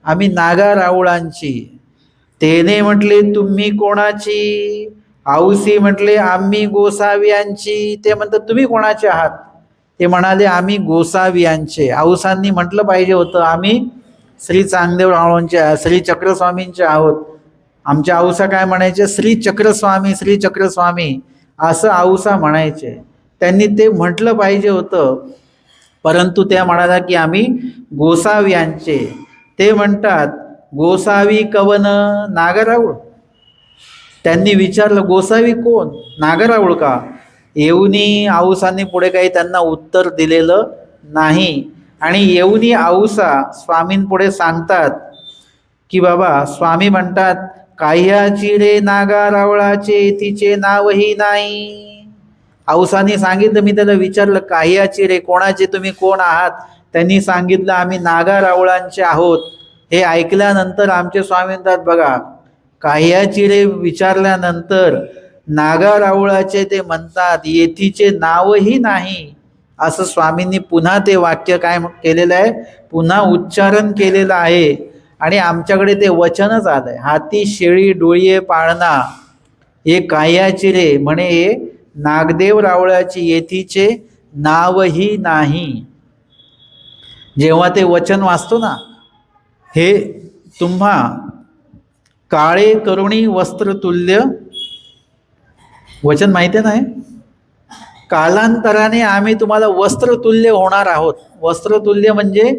आम्ही नागा राऊळांची. तेने म्हटले तुम्ही कोणाची? आऊसी म्हटले आम्ही गोसावियांची. ते म्हणतात तुम्ही कोणाचे आहात? ते म्हणाले आम्ही गोसावियांचे. आऊसांनी म्हटलं पाहिजे होतं आम्ही श्री चांगदेव राऊळांचे, श्री चक्रस्वामींचे आहोत. आमच्या आऊसा काय म्हणायचे, श्री चक्रस्वामी, श्री चक्रस्वामी असं आऊसा म्हणायचे. त्यांनी ते म्हटलं पाहिजे होतं, परंतु त्या म्हणाला की आम्ही गोसावियांचे. ते म्हणतात गोसावी कवन नागराऊळ. त्यांनी विचारलं गोसावी कोण, नागराऊळ का? येऊनी आऊसांनी पुढे काही त्यांना उत्तर दिलेलं नाही. आणि येऊनी आऊसा स्वामींपुढे सांगतात की बाबा, स्वामी म्हणतात काह्याची रे नागा रावळाचे, तिचे नावही नाही. आऊसांनी सांगितलं, मी त्याला विचारलं काह्याची रे, कोणाचे तुम्ही कोण आहात? त्यांनी सांगितलं आम्ही नागा रावळांचे आहोत. हे ऐकल्यानंतर आमचे स्वामी म्हणतात बघा काह्याची रे विचारल्यानंतर नागा रावळाचे ते म्हणतात येथीचे नावही नाही, असं स्वामींनी पुन्हा ते वाक्य काय केलेलं आहे, पुन्हा उच्चारण केलेलं आहे. आणि आमच्याकडे ते वचनच आलंय, हाती शेळी डोळीये पाळणा हे काह्याची रे म्हणे नागदेव रावळाची येथीचे नावही नाही. जेव्हा ते वचन वाचतो ना, हे तुम्हा काळे करुणी वस्त्रतुल्य वचन माहिती नाही, कालांतराने आम्ही तुम्हाला वस्त्रतुल्य होणार आहोत. वस्त्रतुल्य म्हणजे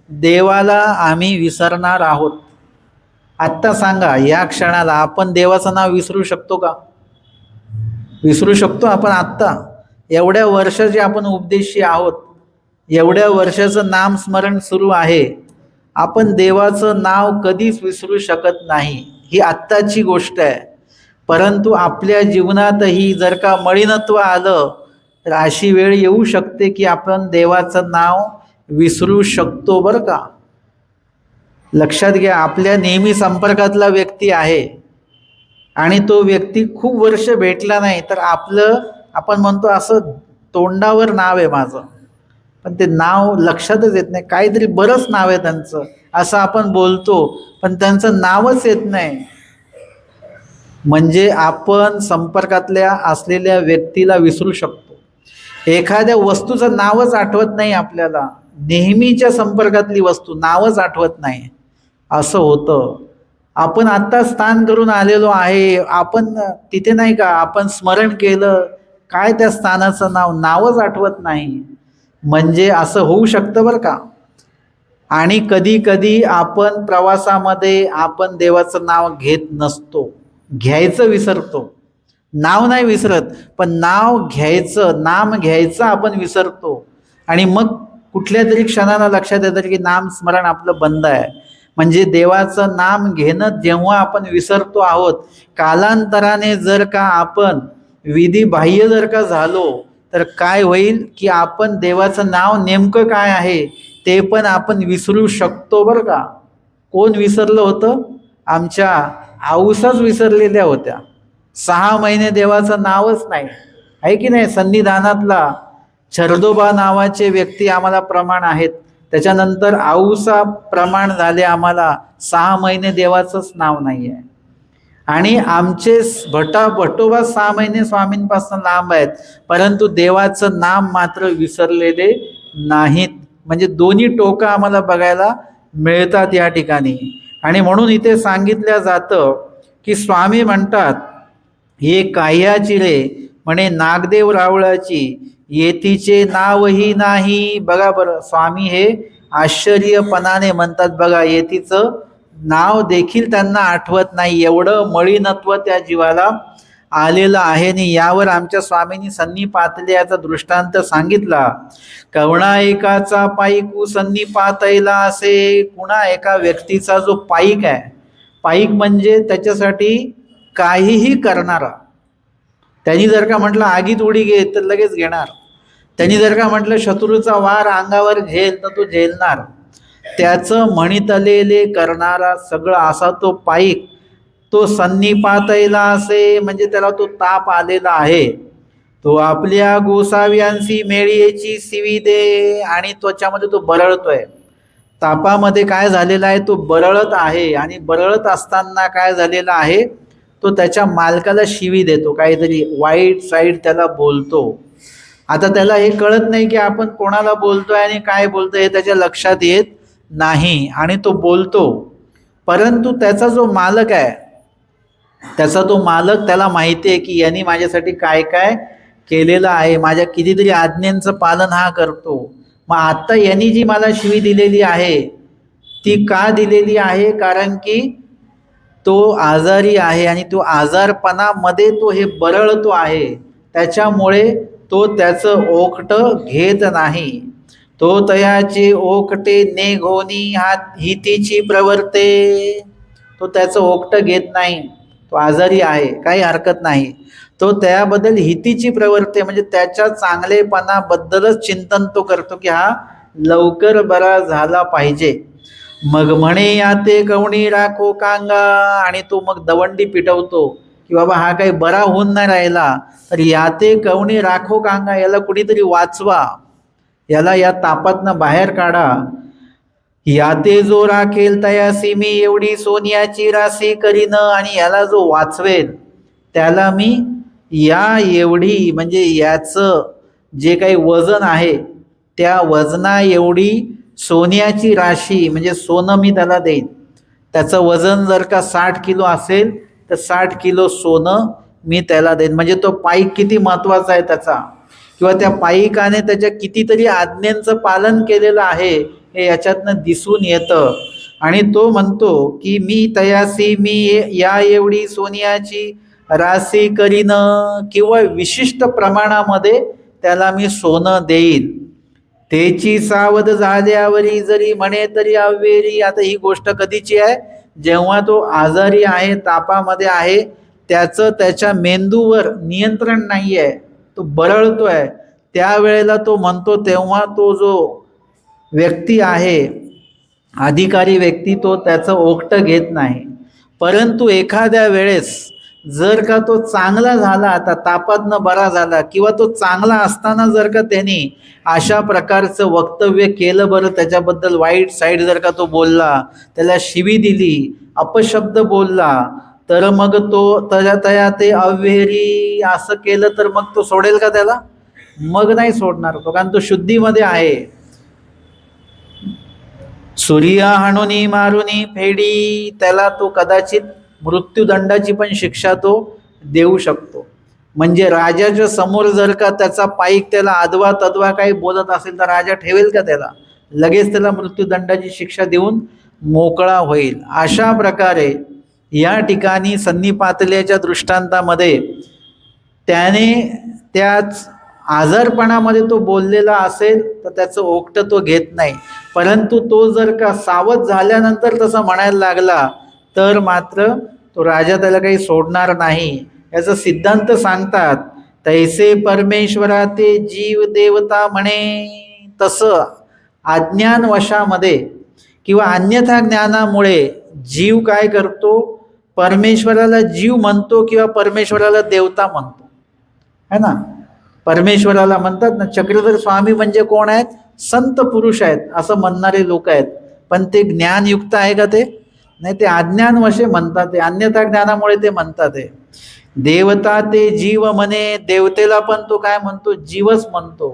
देवाला आम्ही विसरणार आहोत. आत्ता सांगा, या क्षणाला आपण देवाचं नाव विसरू शकतो का? विसरू शकतो आपण? आत्ता एवढ्या वर्षाचे आपण उपदेशी आहोत, एवढ्या वर्षाचं नामस्मरण सुरू आहे, आपण देवाचं नाव कधीच विसरू शकत नाही. ही आत्ताची गोष्ट आहे. परंतु आपल्या जीवनातही जर का मळीनत्व आलं तर अशी वेळ येऊ शकते की आपण देवाचं नाव विसरू शकतो बरं का. लक्षात घ्या, आपल्या नेहमी संपर्कातला व्यक्ती आहे आणि तो व्यक्ती खूप वर्ष भेटला नाही तर आपण म्हणतो असं तोंडावर नाव आहे माझं, पण ते नाव लक्षातच येत नाही. काहीतरी बरंच नाव आहे त्यांचं असं आपण बोलतो, पण त्यांचं नावच येत नाही. म्हणजे आपण संपर्कातल्या असलेल्या व्यक्तीला विसरू शकतो. एखाद्या वस्तूचं नावच आठवत नाही आपल्याला, नेहमीच्या संपर्कातली वस्तू नावच आठवत नाही, असं होतं. आपण आत्ता स्थान करून आलेलो आहे, आपण तिथे नाही का, आपण स्मरण केलं, काय त्या स्थानाचं नावच आठवत नाही. म्हणजे असं होऊ शकतं बरं का. आणि कधी कधी आपण प्रवासामध्ये आपण देवाचं नाव घेत नसतो, घ्यायचं विसरतो. नाव नाही विसरत, पण नाव घ्यायचं, नाम घ्यायचं आपण विसरतो. आणि मग कुठल्या तरी क्षणाला लक्षात येतं की नाम स्मरण आपलं बंद आहे. म्हणजे देवाचं नाम घेणं जेव्हा आपण विसरतो आहोत, कालांतराने जर का आपण विधिबाह्य जर का झालो तर काय होईल की आपण देवाचं नाव नेमकं काय आहे ते पण आपण विसरू शकतो बरं का. कोण विसरलं होतं? आमच्या आऊसाच विसरलेल्या होत्या. 6 महिने देवाचं नावच नाही, आहे की नाही. सन्निधानातला छरदोबा नावाचे व्यक्ती आम्हाला प्रमाण आहेत, त्याच्यानंतर आऊसा प्रमाण झाले आम्हाला. 6 महिने देवाचंच नाव नाही आहे. आणि आमचे भटोबा 6 महिने स्वामींपासून लांब आहेत, परंतु देवाचं नाम मात्र विसरलेले नाहीत. म्हणजे दोन्ही टोकं आम्हाला बघायला मिळतात या ठिकाणी. आणि म्हणून इथे सांगितलं जातं की स्वामी म्हणतात हे काह्याची रे म्हणे नागदेव रावळाची येथीचे नावही नाही. बघा बरं, स्वामी हे आश्चर्यपणाने म्हणतात, बघा येथीचं नाव देखील त्यांना आठवत नाही, एवढं मळीनत्व त्या जीवाला आलेलं आहे. आणि यावर आमच्या स्वामींनी सन्निपातले याचा दृष्टांत सांगितला. कवणा एकाचा पाईक सन्निपातयला असे. कुणा एका व्यक्तीचा जो पाईक आहे, पाईक म्हणजे त्याच्यासाठी काहीही करणारा. त्यांनी जर का म्हटलं आगीत उडी घे तर लगेच घेणार. त्यांनी जर का म्हटलं शत्रूचा वार अंगावर झेल तर तो झेलणार. त्याचं म्हणितलेले करणारा सगळं असा तो पाईक, तो सन्निपातयला असे. म्हणजे त्याला तो ताप आलेला आहे. तो आपल्या गोसाव्यांशी मेळीची शिवी दे. आणि त्वचामध्ये तो बरळतोय. तापामध्ये काय झालेला आहे, तो बरळत आहे. आणि बरळत असताना काय झालेला आहे, तो त्याच्या मालकाला शिवी देतो, काहीतरी वाईट साईड त्याला बोलतो. आता त्याला हे कळत नाही की आपण कोणाला बोलतोय आणि काय बोलतोय हे त्याच्या लक्षात येत नाही, आणि तो बोलतो. परंतु त्याचा जो मालक आहे, त्याचा तो मालक त्याला माहिती आहे की यांनी माझ्यासाठी काय काय केलेलं आहे, माझ्या कितीतरी आज्ञांचं पालन हा करतो. मग आता यांनी जी मला शिवी दिलेली आहे ती का दिलेली आहे, कारण की तो आजारी आहे आणि तो आजारपणामध्ये तो हे बरळतो आहे. त्याच्यामुळे तो त्याचं ओकटं घेत नाही. तो तयाचे ओकटे नेघोनी हितीची प्रवर्ते. तो त्याचं ओकटं घेत नाही. तो आजारी आहे, काही हरकत नाही. तो त्याबद्दल हितीची प्रवर्ते म्हणजे त्याच्या चांगलेपणाबद्दलच चिंतन तो करतो की हा लवकर बरा झाला पाहिजे. मग म्हणे याते कवणी राखो कांगा, आणि तो मग दवंडी पिटवतो की बाबा हा काही बरा होऊन नाही राहिला, तर याते कवणी राखो कांगा, याला कुणीतरी वाचवा, याला या तापातनं बाहेर काढा. याते जो राखेल तयासी मी एवढी सोन्याची राशी करीन, आणि याला जो वाचवेल त्याला मी या एवढी म्हणजे याचं जे काही वजन आहे त्या वजना एवढी सोन्याची राशी म्हणजे सोनं मी त्याला देईन. त्याचं वजन जर का 60 किलो असेल तर 60 किलो सोनं मी त्याला देईन. म्हणजे तो पाईक किती महत्वाचा आहे त्याचा, किंवा त्या पाईकाने त्याच्या कितीतरी आज्ञांचं पालन केलेलं आहे हे याच्यातनं दिसून येतं. आणि तो म्हणतो की मी तयासी मी या एवढी सोन्याची राशी करीन, किंवा विशिष्ट प्रमाणामध्ये त्याला मी सोनं देईल. तेची सावध झाल्यावरी जरी म्हणे तरी अवेरी. आता ही गोष्ट कधीची आहे, जेव्हा तो आजारी आहे, तापामध्ये आहे, त्याचं त्याच्या मेंदूवर नियंत्रण नाही आहे, तो बरळतोय, त्यावेळेला तो म्हणतो, तेव्हा तो जो व्यक्ती आहे अधिकारी व्यक्ती तो त्याचं ओकटं घेत नाही. परंतु एखाद्या वेळेस जर का तो चांगला झाला, आता तापातनं बरा झाला, किंवा तो चांगला असताना जर का त्यांनी अशा प्रकारचं वक्तव्य केलं, बरं त्याच्याबद्दल वाईट साईड जर का तो बोलला, त्याला शिवी दिली, अपशब्द बोलला, तर मग तो तया ते अव्हेरी असं केलं तर मग तो सोडेल का त्याला? मग नाही सोडणार तो, कारण तो शुद्धीमध्ये आहे. सूर्य हाणुनी मारुनी फेडी, त्याला तो कदाचित मृत्यूदंडाची पण शिक्षा तो देऊ शकतो. म्हणजे राजाच्या समोर जर का त्याचा पाईक त्याला अदवा तदवा काही बोलत असेल तर राजा ठेवेल का त्याला? लगेच त्याला मृत्यूदंडाची शिक्षा देऊन मोकळा होईल. अशा प्रकारे या ठिकाणी सन्निपातल्याच्या दृष्टांतामध्ये त्याने त्याच आजारपणामध्ये तो बोललेला असेल तर त्याचं ओकटं तो घेत नाही. परंतु तो जर का सावध झाल्यानंतर तसं म्हणायला लागला तर मात्र तो राजा त्याला काही सोडणार नाही. याचा सिद्धांत सांगतात, तैसे परमेश्वरा ते जीव देवता म्हणे. तसं अज्ञान वशामध्ये किंवा अन्यथा ज्ञानामुळे जीव काय करतो, परमेश्वराला जीव म्हणतो किंवा परमेश्वराला देवता म्हणतो, है ना. परमेश्वराला म्हणतात ना, चक्रधर स्वामी म्हणजे कोण आहेत? संत पुरुष आहेत असं म्हणणारे लोक आहेत. पण ते ज्ञानयुक्त आहे का? ते नाही, ते अज्ञान वशे म्हणतात, ते अन्यथा ज्ञानामुळे ते म्हणतात. ते देवता ते जीव म्हणे, देवतेला पण तो काय म्हणतो? जीवच म्हणतो,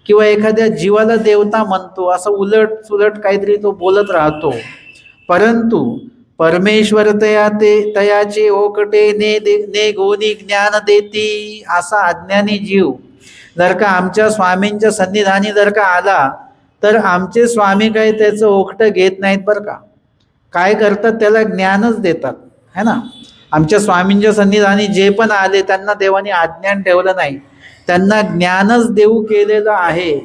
किंवा एखाद्या जीवाला देवता म्हणतो, असं उलट सुलट काहीतरी तो बोलत राहतो. परंतु परमेश्वर तयाचे ओकटे ने गोनी ज्ञान देती. असा अज्ञानी जीव जर का आमच्या स्वामींच्या सन्निधानी जर का आला तर आमचे स्वामी काही त्याचं ओकटं घेत नाहीत बरं का. काय करतात? त्याला ज्ञानच देतात, है ना. आमच्या स्वामींच्या सन्निधानी जे पण आले त्यांना देवाने अज्ञान ठेवलं नाही, त्यांना ज्ञानच देऊ केलेलं आहे.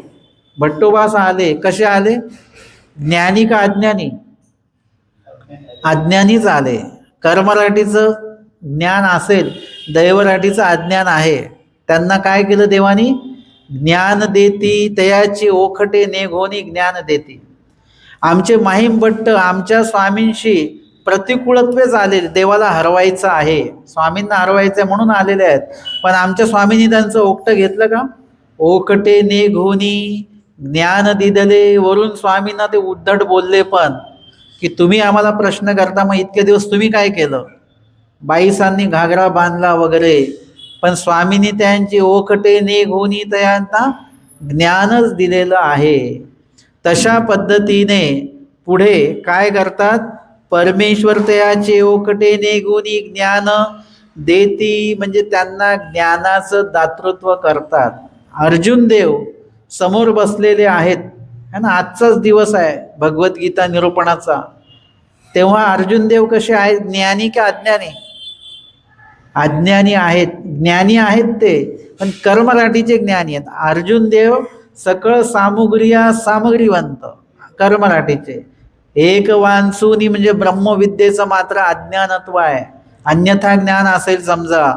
भट्टोबास आले, कसे आले? ज्ञानी का अज्ञानी? अज्ञानीच आले. कर्मराठीचं ज्ञान असेल, दैवराठीचं अज्ञान आहे. त्यांना काय केलं देवानी? ज्ञान देती तयाची ओखटे नेघोनी ज्ञान देती. आमचे माहीम भट्ट आमच्या स्वामींशी प्रतिकूलत्वेच आले, देवाला हरवायचं आहे, स्वामींना हरवायचं आहे म्हणून आलेले आहेत. पण आमच्या स्वामींनी त्यांचं ओकटं घेतलं का? ओकटे नेघोनी ज्ञान दिदले. वरून स्वामींना ते उद्धट बोलले पण, की तुम्ही आम्हाला प्रश्न करता, मग इतके दिवस तुम्ही काय केलं? बाईसांनी घागरा बांधला वगैरे, पण स्वामींनी त्यांची ओकटे नेघोनी त्यांना ज्ञानच दिलेलं आहे. तशा पद्धतीने पुढे काय करतात? परमेश्वर तयाचे ओकटे नेघोनी ज्ञान देती, म्हणजे त्यांना ज्ञानाचं दातृत्व करतात. अर्जुन देव समोर बसलेले आहेत, है ना. आजचाच दिवस आहे भगवद्गीता निरूपणाचा. तेव्हा अर्जुन देव कसे आहेत? ज्ञानी का अज्ञानी? अज्ञानी आहेत. ज्ञानी आहेत ते, पण कर्मराठीचे ज्ञानी आहेत. अर्जुन देव सकळ सामग्रीवंत कर्मराठीचे. एक वांसुनी म्हणजे ब्रह्मविद्येचं मात्र अज्ञानत्व आहे. अन्यथा ज्ञान असेल समजा.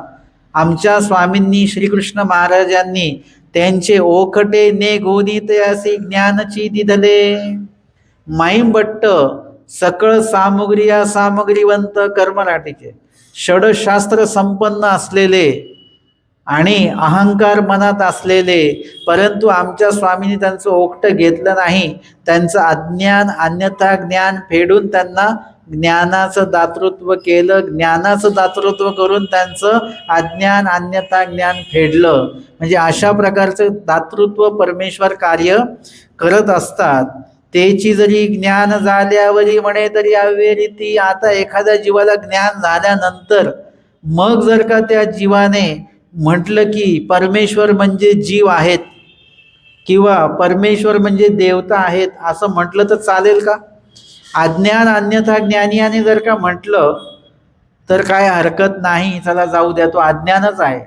आमच्या स्वामींनी श्रीकृष्ण महाराजांनी त्यांचे ओखटे नेघोनी तयासी ज्ञानची दिधले. माईम भट्ट सकळ सामुग्रिया सामग्रीवंत कर्मराटीचे, षडशास्त्र संपन्न असलेले आणि अहंकार मनात असलेले, परंतु आमच्या स्वामींनी त्यांचं ओकटं घेतलं नाही. त्यांचं अज्ञान अन्यथा ज्ञान फेडून त्यांना ज्ञानाचं दातृत्व केलं. ज्ञानाचं दातृत्व करून त्यांचं अज्ञान अन्यथा ज्ञान फेडलं. म्हणजे अशा प्रकारचं दातृत्व परमेश्वर कार्य करत असतात. त्याची जरी ज्ञान झाल्यावरी म्हणे तरी अव्यरीती. आता एखाद्या जीवाला ज्ञान झाल्यानंतर मग जर का त्या जीवाने म्हटलं की परमेश्वर म्हणजे जीव आहेत किंवा परमेश्वर म्हणजे देवता आहेत असं म्हटलं तर चालेल का? अज्ञान अन्यथा ज्ञानियाने जर का म्हटलं तर काय हरकत नाही, चला जाऊ द्या, तो अज्ञानच आहे.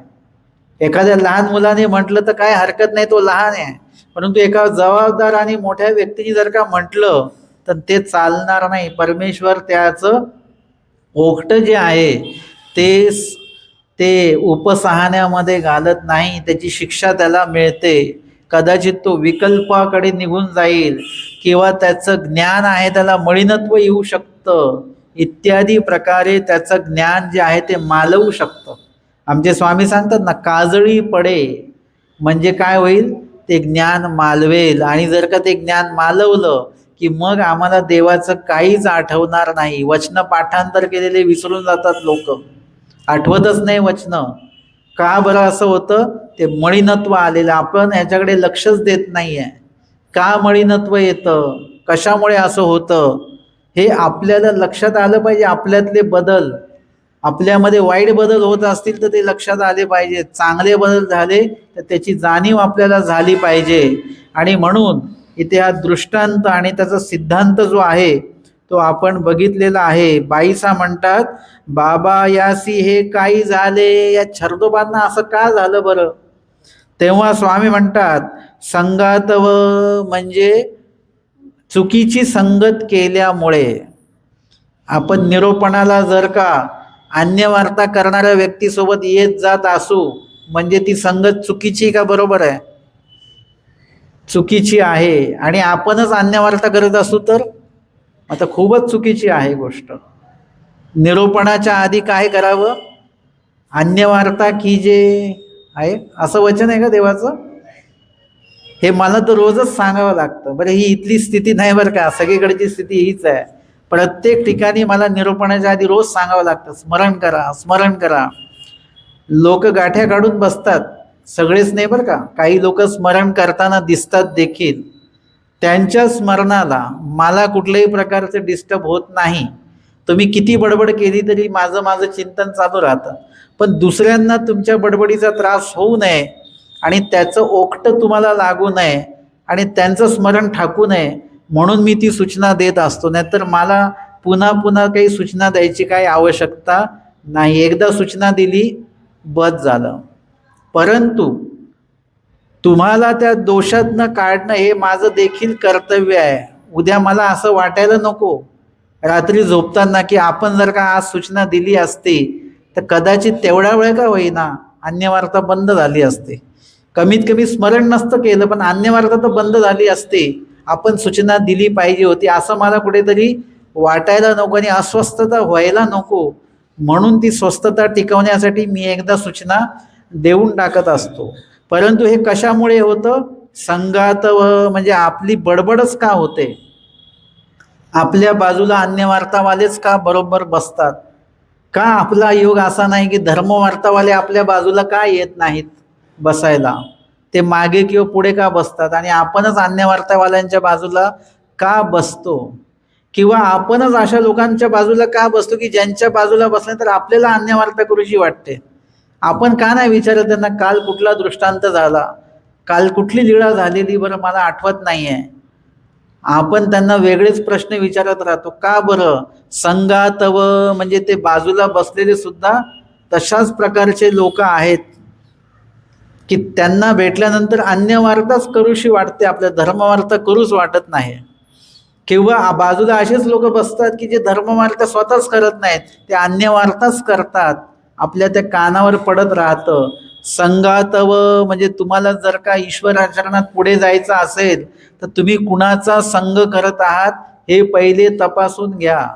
एखाद्या लहान मुलाने म्हटलं तर काय हरकत नाही, तो लहान आहे. परंतु एका जबाबदार आणि मोठ्या व्यक्तीने जर का म्हटलं तर ते चालणार नाही. परमेश्वर त्याचं ओघटं जे आहे ते उपसहण्यामध्ये घालत नाही, त्याची शिक्षा त्याला मिळते. कदाचित तो विकल्पाकडे निघून जाईल किंवा त्याचं ज्ञान आहे त्याला मळीनत्व येऊ शकतं, इत्यादी प्रकारे त्याचं ज्ञान जे आहे ते मालवू शकतं. आमचे स्वामी सांगतात ना, काजळी पडे म्हणजे काय होईल, ते ज्ञान मालवेल. आणि जर का ते ज्ञान मालवलं की मग आम्हाला देवाचं काहीच आठवणार नाही. वचनं पाठांतर केलेले विसरून जातात लोक, आठवतच नाही वचनं. का बरं असं होतं? ते मळीनत्व आलेलं, आपण ह्याच्याकडे लक्षच देत नाही आहे. का मळीनत्व येतं, कशामुळे असं होतं, हे आपल्याला लक्षात आलं पाहिजे. आपल्यातले बदल, आपल्यामध्ये वाईट बदल होत असतील तर ते लक्षात आले पाहिजे. चांगले बदल झाले तर त्याची जाणीव आपल्याला झाली पाहिजे. आणि म्हणून इथे हा दृष्टांत आणि त्याचा सिद्धांत जो आहे तो आपण बघितलेला आहे. बाईसा म्हणतात, बाबा यासी हे काही झाले, या छर्दोबांना असं का झालं बरं? तेव्हा स्वामी म्हणतात, संगातव म्हणजे चुकीची संगत केल्यामुळे. आपण निरोपणाला जर का अन्यवार्ता करणाऱ्या व्यक्तीसोबत येत जात असू म्हणजे ती संगत चुकीची का बरोबर आहे? चुकीची आहे. आणि आपणच अन्यवार्ता करत असू तर आता खूपच चुकीची आहे गोष्ट. निरोपणाच्या आधी काय करावं? अन्यवार्ता कीजे आहे असं वचन आहे का देवाचं? हे मला तर रोजच सांगावं लागतं. बरं, ही इथली स्थिती नाही बरं का, सगळीकडची स्थिती हीच आहे. प्रत्येक ठिकाणी मला निरोपणाच्या आधी रोज सांगावं लागतं, स्मरण करा, स्मरण करा. लोक गाठ्या काढून बसतात, सगळेच नाही बरं का, काही लोक स्मरण करताना दिसतात देखील. त्यांच्या स्मरणाला मला कुठल्याही प्रकारचं डिस्टर्ब होत नाही. तुम्ही किती बडबड केली तरी माझं चिंतन चालू राहतं. पण दुसऱ्यांना तुमच्या बडबडीचा त्रास होऊ नये आणि त्याचं ओकटं तुम्हाला लागू नये आणि त्यांचं स्मरण ठाकू नये म्हणून मी ती सूचना देत असतो. नाहीतर मला पुन्हा पुन्हा काही सूचना द्यायची काही आवश्यकता नाही. एकदा सूचना दिली बस झालं. परंतु तुम्हाला त्या दोषातनं काढणं हे माझं देखील कर्तव्य आहे. उद्या मला असं वाटायला नको रात्री झोपताना की आपण जर का आज सूचना दिली असती तर कदाचित तेवढ्या वेळ का होईना अन्यवार्ता बंद झाली असते. कमीत कमी स्मरण नसतं केलं पण अन्यवार्ता तर बंद झाली असते. आपण सूचना दिली पाहिजे होती असं मला कुठेतरी वाटायला नको आणि अस्वस्थता व्हायला नको. म्हणून ती स्वस्थता टिकवण्यासाठी मी एकदा सूचना देऊन टाकत असतो. परंतु हे कशामुळे होतं? संगात म्हणजे आपली बडबडच का होते? आपल्या बाजूला अन्यवार्तावालेच का बरोबर बसतात? का आपला योग असा नाही की धर्मवार्तावाले आपल्या बाजूला का येत नाहीत बसायला? ते मागे किंवा पुढे का बसतात आणि आपणच अन्यवार्तावाल्यांच्या बाजूला का बसतो? किंवा आपणच अशा लोकांच्या बाजूला का बसतो की ज्यांच्या बाजूला बसल्यानंतर आपल्याला अन्यवार्ता करूशी वाटते? आपण का नाही विचारत त्यांना काल कुठला दृष्टांत झाला, काल कुठली लीळा झालेली बरं मला आठवत नाही आहे. आपण त्यांना वेगळेच प्रश्न विचारत राहतो. का बरं? संगातव म्हणजे ते बाजूला बसलेले सुद्धा तशाच प्रकारचे लोक आहेत की त्यांना भेटल्यानंतर अन्यवार्ताच करूशी वाटते, आपल्या धर्मवार्ता करूच वाटत नाही. किंवा बाजूला असेच लोक बसतात की जे धर्मवार्ता स्वतःच करत नाहीत, ते अन्यवार्ताच करतात, आपल्या त्या कानावर पडत राहतं. संगातव म्हणजे तुम्हाला जर का ईश्वराचरणात पुढे जायचं असेल तर तुम्ही कुणाचा संग करत आहात हे पहिले तपासून घ्या.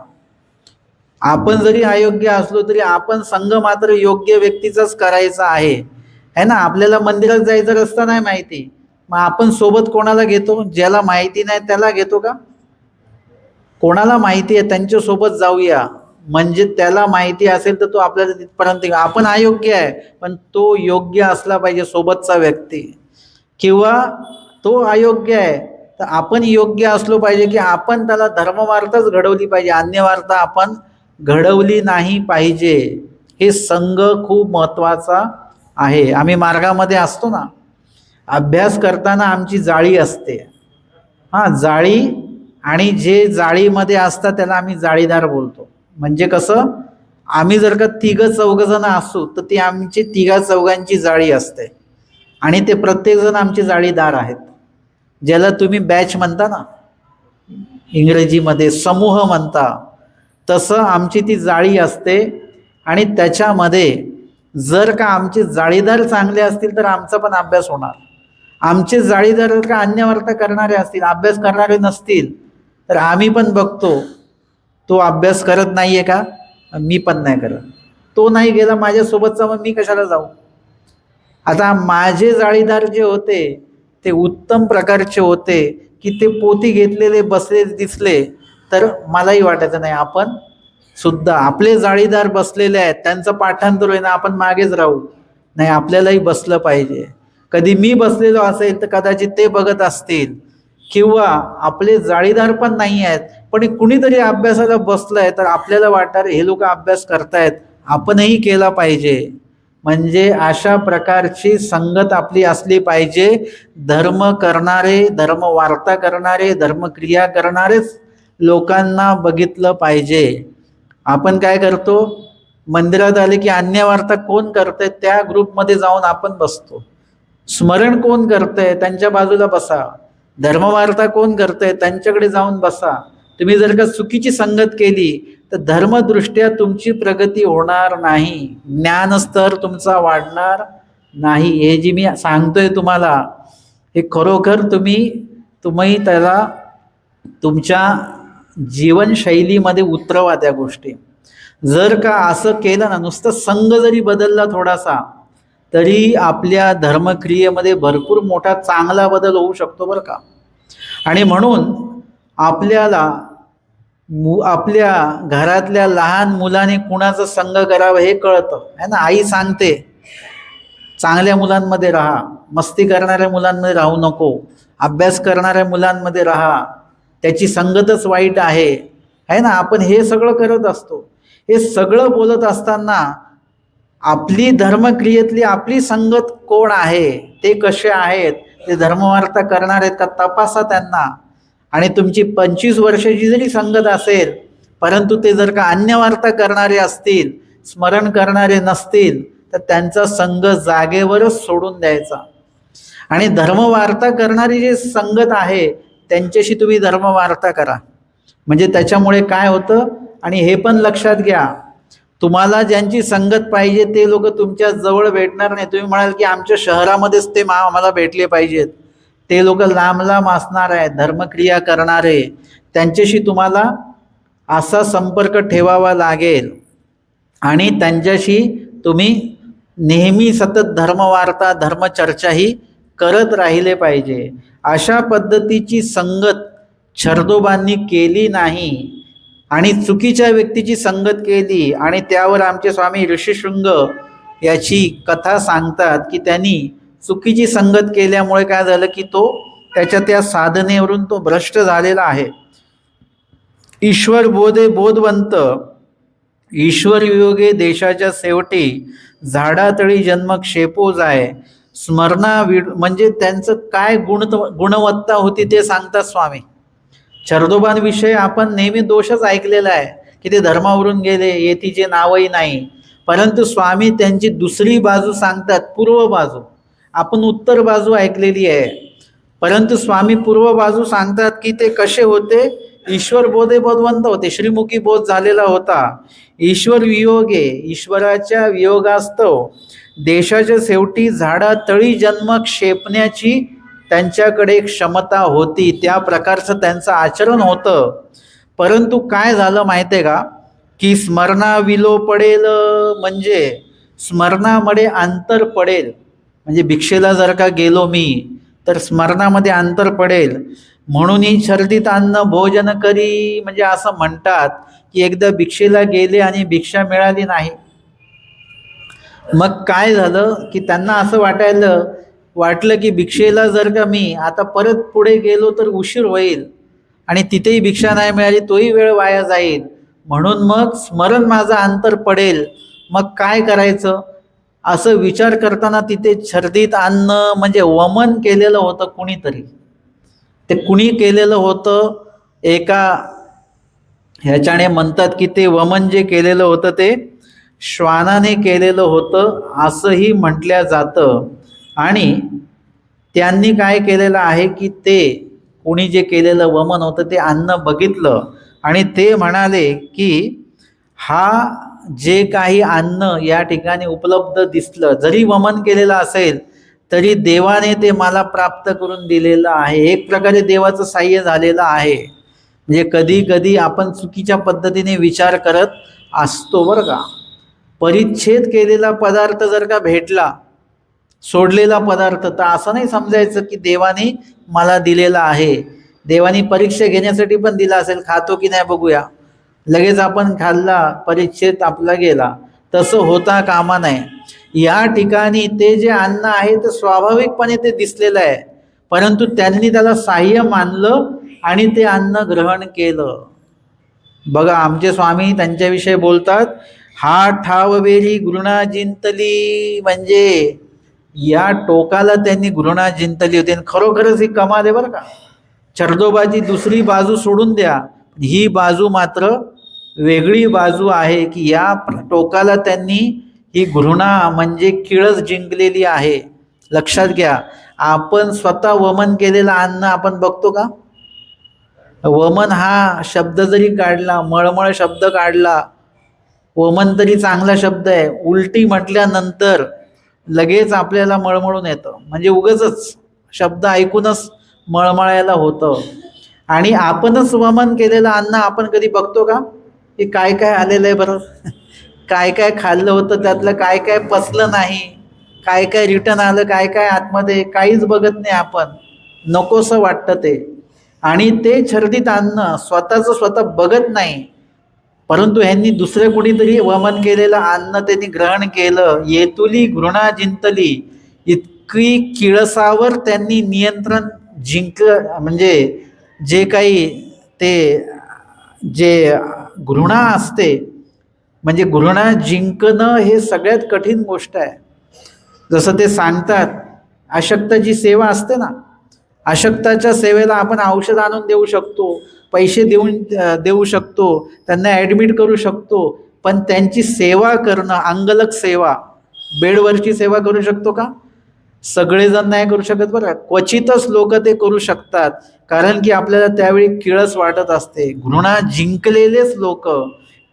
आपण जरी अयोग्य असलो तरी आपण संघ मात्र योग्य व्यक्तीचाच करायचा आहे ना. आपल्याला मंदिरात जायचा रस्ता नाही माहिती, मग आपण सोबत कोणाला घेतो? ज्याला माहिती नाही त्याला घेतो का? कोणाला माहिती आहे त्यांच्या सोबत जाऊया, म्हणजे त्याला माहिती असेल तर तो आपल्याला तिथपर्यंत. आपण अयोग्य आहे पण तो योग्य असला पाहिजे सोबतचा व्यक्ती, किंवा तो अयोग्य आहे तर आपण योग्य असलो पाहिजे की आपण त्याला धर्मवार्ताच घडवली पाहिजे, अन्य वार्ता आपण घडवली नाही पाहिजे. हे संघ खूप महत्वाचा आहे. आम्ही मार्गामध्ये असतो ना, अभ्यास करताना आमची जाळी असते, जाळी, आणि जे जाळीमध्ये असतात त्याला आम्ही जाळीदार बोलतो. म्हणजे कसं, आम्ही जर का 3-4 असू तर ती आमची 3-4 जाळी असते, आणि ते प्रत्येक जण आमचे जाळीदार आहेत, ज्याला तुम्ही बॅच म्हणता ना, इंग्रजीमध्ये समूह म्हणता. तसं आमची ती जाळी असते, आणि त्याच्यामध्ये जर का आमचे जाळीदार चांगले असतील तर आमचा पण अभ्यास होणार. आमचे जाळीदार जर का अन्य वार्ता करणारे असतील, अभ्यास करणारे नसतील, तर आम्ही पण बघतो तो अभ्यास करत नाहीये का, मी पण नाही करत. तो नाही गेला माझ्यासोबतचा, मग मी कशाला जाऊ? आता माझे जाळीदार जे होते ते उत्तम प्रकारचे होते की ते पोथी घेतलेले बसले दिसले तर मलाही वाटायचं नाही आपण सुद्धा, आपले जाळीदार बसलेले आहेत, त्यांचं पाठांतर होईना, आपण मागेच राहू. नाही, आपल्यालाही बसलं पाहिजे. कधी मी बसलेलो असेल तर कदाचित ते बघत असतील, किंवा आपले जाळीदार पण नाही आहेत पण कुणीतरी अभ्यासाला बसलंय तर आपल्याला वाटणार हे लोक अभ्यास करतायत, आपणही केला पाहिजे. म्हणजे अशा प्रकारची संगत आपली असली पाहिजे. धर्म करणारे, धर्म वार्ता करणारे, धर्मक्रिया करणारेच लोकांना बघितलं पाहिजे. आपण काय करतो, मंदिरात आले की अन्य वार्ता कोण करतंय त्या ग्रुपमध्ये जाऊन आपण बसतो. स्मरण कोण करतंय त्यांच्या बाजूला बसा. धर्मवार्ता कोण करतंय त्यांच्याकडे जाऊन बसा. तुम्ही जर का चुकीची संगत केली तर धर्मदृष्ट्या तुमची प्रगती होणार नाही, ज्ञानस्तर तुमचा वाढणार नाही. हे जी मी सांगतोय तुम्हाला, हे खरोखर तुम्ही त्याला तुमच्या जीवनशैलीमध्ये उतरवा त्या गोष्टी. जर का असं केलं ना, नुसतं संघ जरी बदलला थोडासा, तरी आपल्या धर्मक्रियेमध्ये भरपूर मोठा चांगला बदल होऊ शकतो बरं का. आणि म्हणून आपल्याला आपल्या घरातल्या लहान मुलाने कुणाचं संग करावं हे कळतं है ना. आई सांगते चांगल्या मुलांमध्ये राहा, मस्ती करणाऱ्या मुलांमध्ये राहू नको, अभ्यास करणाऱ्या मुलांमध्ये राहा, त्याची संगतच वाईट आहे ना. आपण हे सगळं करत असतो. हे सगळं बोलत असताना आपली धर्मक्रियेतली आपली संगत कोण आहे, ते कसे आहेत, ते धर्मवार्ता करणार आहेत का, तपासा त्यांना. आणि तुमची 25 वर्षाची जरी संगत असेल परंतु ते जर का अन्य वार्ता करणारे असतील, स्मरण करणारे नसतील, तर त्यांचा संघ जागेवरच सोडून द्यायचा. आणि धर्मवार्ता करणारी जी संगत आहे त्यांच्याशी तुम्ही धर्मवार्ता करा. म्हणजे त्याच्यामुळे काय होतं, आणि हे पण लक्षात घ्या, तुम्हाला ज्यांची संगत पाहिजे ते लोक तुमच्या जवळ भेटणार नाही. तुम्ही म्हणाल की आमच्या शहरामध्येच ते आम्हाला भेटले पाहिजेत, ते लोक लांब लांब असणार आहेत धर्मक्रिया करणारे, त्यांच्याशी तुम्हाला असा संपर्क ठेवावा लागेल. आणि त्यांच्याशी तुम्ही नेहमी सतत धर्मवार्ता, धर्मचर्चाही करत राहिले पाहिजे. अशा पद्धतीची संगत छर्दोबांनी केली नाही, आणि चुकीच्या व्यक्तीची संगत केली. आणि त्यावर आमचे स्वामी ऋषिशृंग याची कथा सांगतात की त्यांनी चुकीची संगत केल्यामुळे काय झालं की तो त्याच्या त्या साधनेवरून तो भ्रष्ट झालेला आहे. ईश्वर बोधे बोधवंत, ईश्वर वियोगे देशाच्या शेवटी, झाडातळी जन्म क्षेपो जाय, म्हणजे त्यांचं काय गुणवत्ता होती ते सांगतात स्वामी. छर्दोबांविषयी आपण नेहमी दोषच ऐकलेला आहे की ते धर्मावरून गेले, येतीचे नावही नाही. परंतु स्वामी त्यांची दुसरी बाजू सांगतात, पूर्व बाजू. आपण उत्तर बाजू ऐकलेली आहे, परंतु स्वामी पूर्व बाजू सांगतात की ते कसे होते. ईश्वर बोधे बोधवंत होते, श्रीमुखी बोध झालेला होता. ईश्वर वियोगे, ईश्वराच्या वियोगास्तव, देशाच्या शेवटी झाडातळी जन्म क्षेपण्याची त्यांच्याकडे क्षमता होती, त्या प्रकारचं त्यांचं आचरण होतं. परंतु काय झालं माहिती आहे का, की स्मरणाविलो पडेल, म्हणजे स्मरणामध्ये अंतर पडेल. म्हणजे भिक्षेला जर का गेलो मी तर स्मरणामध्ये अंतर पडेल. म्हणूनही छर्दित अन्न भोजन करी, म्हणजे असं म्हणतात की एकदा भिक्षेला गेले आणि भिक्षा मिळाली नाही. मग काय झालं की त्यांना असं वाटलं की भिक्षेला जर का मी आता परत पुढे गेलो तर उशीर होईल आणि तिथेही भिक्षा नाही मिळाली, तोही वेळ वाया जाईल. म्हणून मग स्मरण माझं अंतर पडेल, मग काय करायचं असं विचार करताना तिथे छर्दित अन्न म्हणजे वमन केलेलं होतं कुणीतरी. ते कुणी केलेलं होतं, एका ह्याच्याने म्हणतात की ते वमन जे केलेलं होतं ते श्वानाने केलेलं होतं असंही म्हटल्या जातं. आणि त्यांनी काय केलेलं आहे की ते कोणी जे केलेलं वमन होतं ते अन्न बघितलं आणि ते म्हणाले की हा जे काही अन्न या ठिकाणी उपलब्ध दिसलं, जरी वमन केलेलं असेल तरी देवाने ते मला प्राप्त करून दिलेलं आहे. एक प्रकारे देवाचं साह्य झालेलं आहे. म्हणजे कधी कधी आपण चुकीच्या पद्धतीने विचार करत असतो बरं का. परिच्छेद केलेला पदार्थ जर का भेटला, सोडलेला पदार्थ, तर असं नाही समजायचं की देवाने मला दिलेला आहे. देवाने परीक्षा घेण्यासाठी पण दिला असेल, खातो की नाही बघूया, लगेच आपण खाल्ला, परिच्छेद आपला गेला, तसं होता कामा नये. या ठिकाणी ते जे अन्न आहे ते स्वाभाविकपणे ते दिसलेलं आहे, परंतु त्यांनी त्याला साह्य मानलं आणि ते अन्न ग्रहण केलं. बघा आमचे स्वामी त्यांच्याविषयी बोलतात, हा ठाव वेरी घृणा जिंतली, म्हणजे या टोकाला त्यांनी घृणा जिंतली होती. आणि खरोखरच ही कमाल आहे बरं का. छर्दोबाची दुसरी बाजू सोडून द्या, ही बाजू मात्र वेगळी बाजू आहे की या टोकाला त्यांनी ही घृणा म्हणजे किळस जिंकलेली आहे. लक्षात घ्या, आपण स्वतः वमन केलेलं अन्न आपण बघतो का? वमन हा शब्द जरी काढला, मळमळ शब्द काढला, वमन तरी चांगला शब्द आहे, उलटी म्हटल्यानंतर लगेच आपल्याला मळमळून येतं. म्हणजे उगाचच शब्द ऐकूनच मळमळायला होतं. आणि आपणच वमन केलेलं अन्न आपण कधी बघतो का की काय काय आलेलं आहे बरं? काय काय खाल्लं होतं, त्यातलं काय काय पचलं नाही, काय काय रिटर्न आलं, काय काय आतमध्ये, काहीच बघत नाही आपण. नकोसं वाटतं ते. आणि ते छर्दित अन्न स्वतःचं स्वतः बघत नाही, परंतु ह्यांनी दुसरे कुणीतरी वमन केलेलं अन्न त्यांनी ग्रहण केलं. येतुली घृणा जिंतली, इतकी किळसावर त्यांनी नियंत्रण जिंकलं. म्हणजे जे काही ते जे घृणा असते, म्हणजे घृणा जिंकणं हे सगळ्यात कठीण गोष्ट आहे. जसं ते सांगतात, अशक्ताची सेवा असते ना, अशक्ताच्या सेवेला आपण औषध आणून देऊ शकतो, पैसे देऊ शकतो, त्यांना ॲडमिट करू शकतो, पण त्यांची सेवा करणं, अंगलक सेवा, बेडवरची सेवा करू शकतो का? सगळेजण नाही करू शकत बरं. क्वचितच लोक ते करू शकतात, कारण की आपल्याला त्यावेळी किळस वाटत असते. घृणा जिंकलेलेच लोक,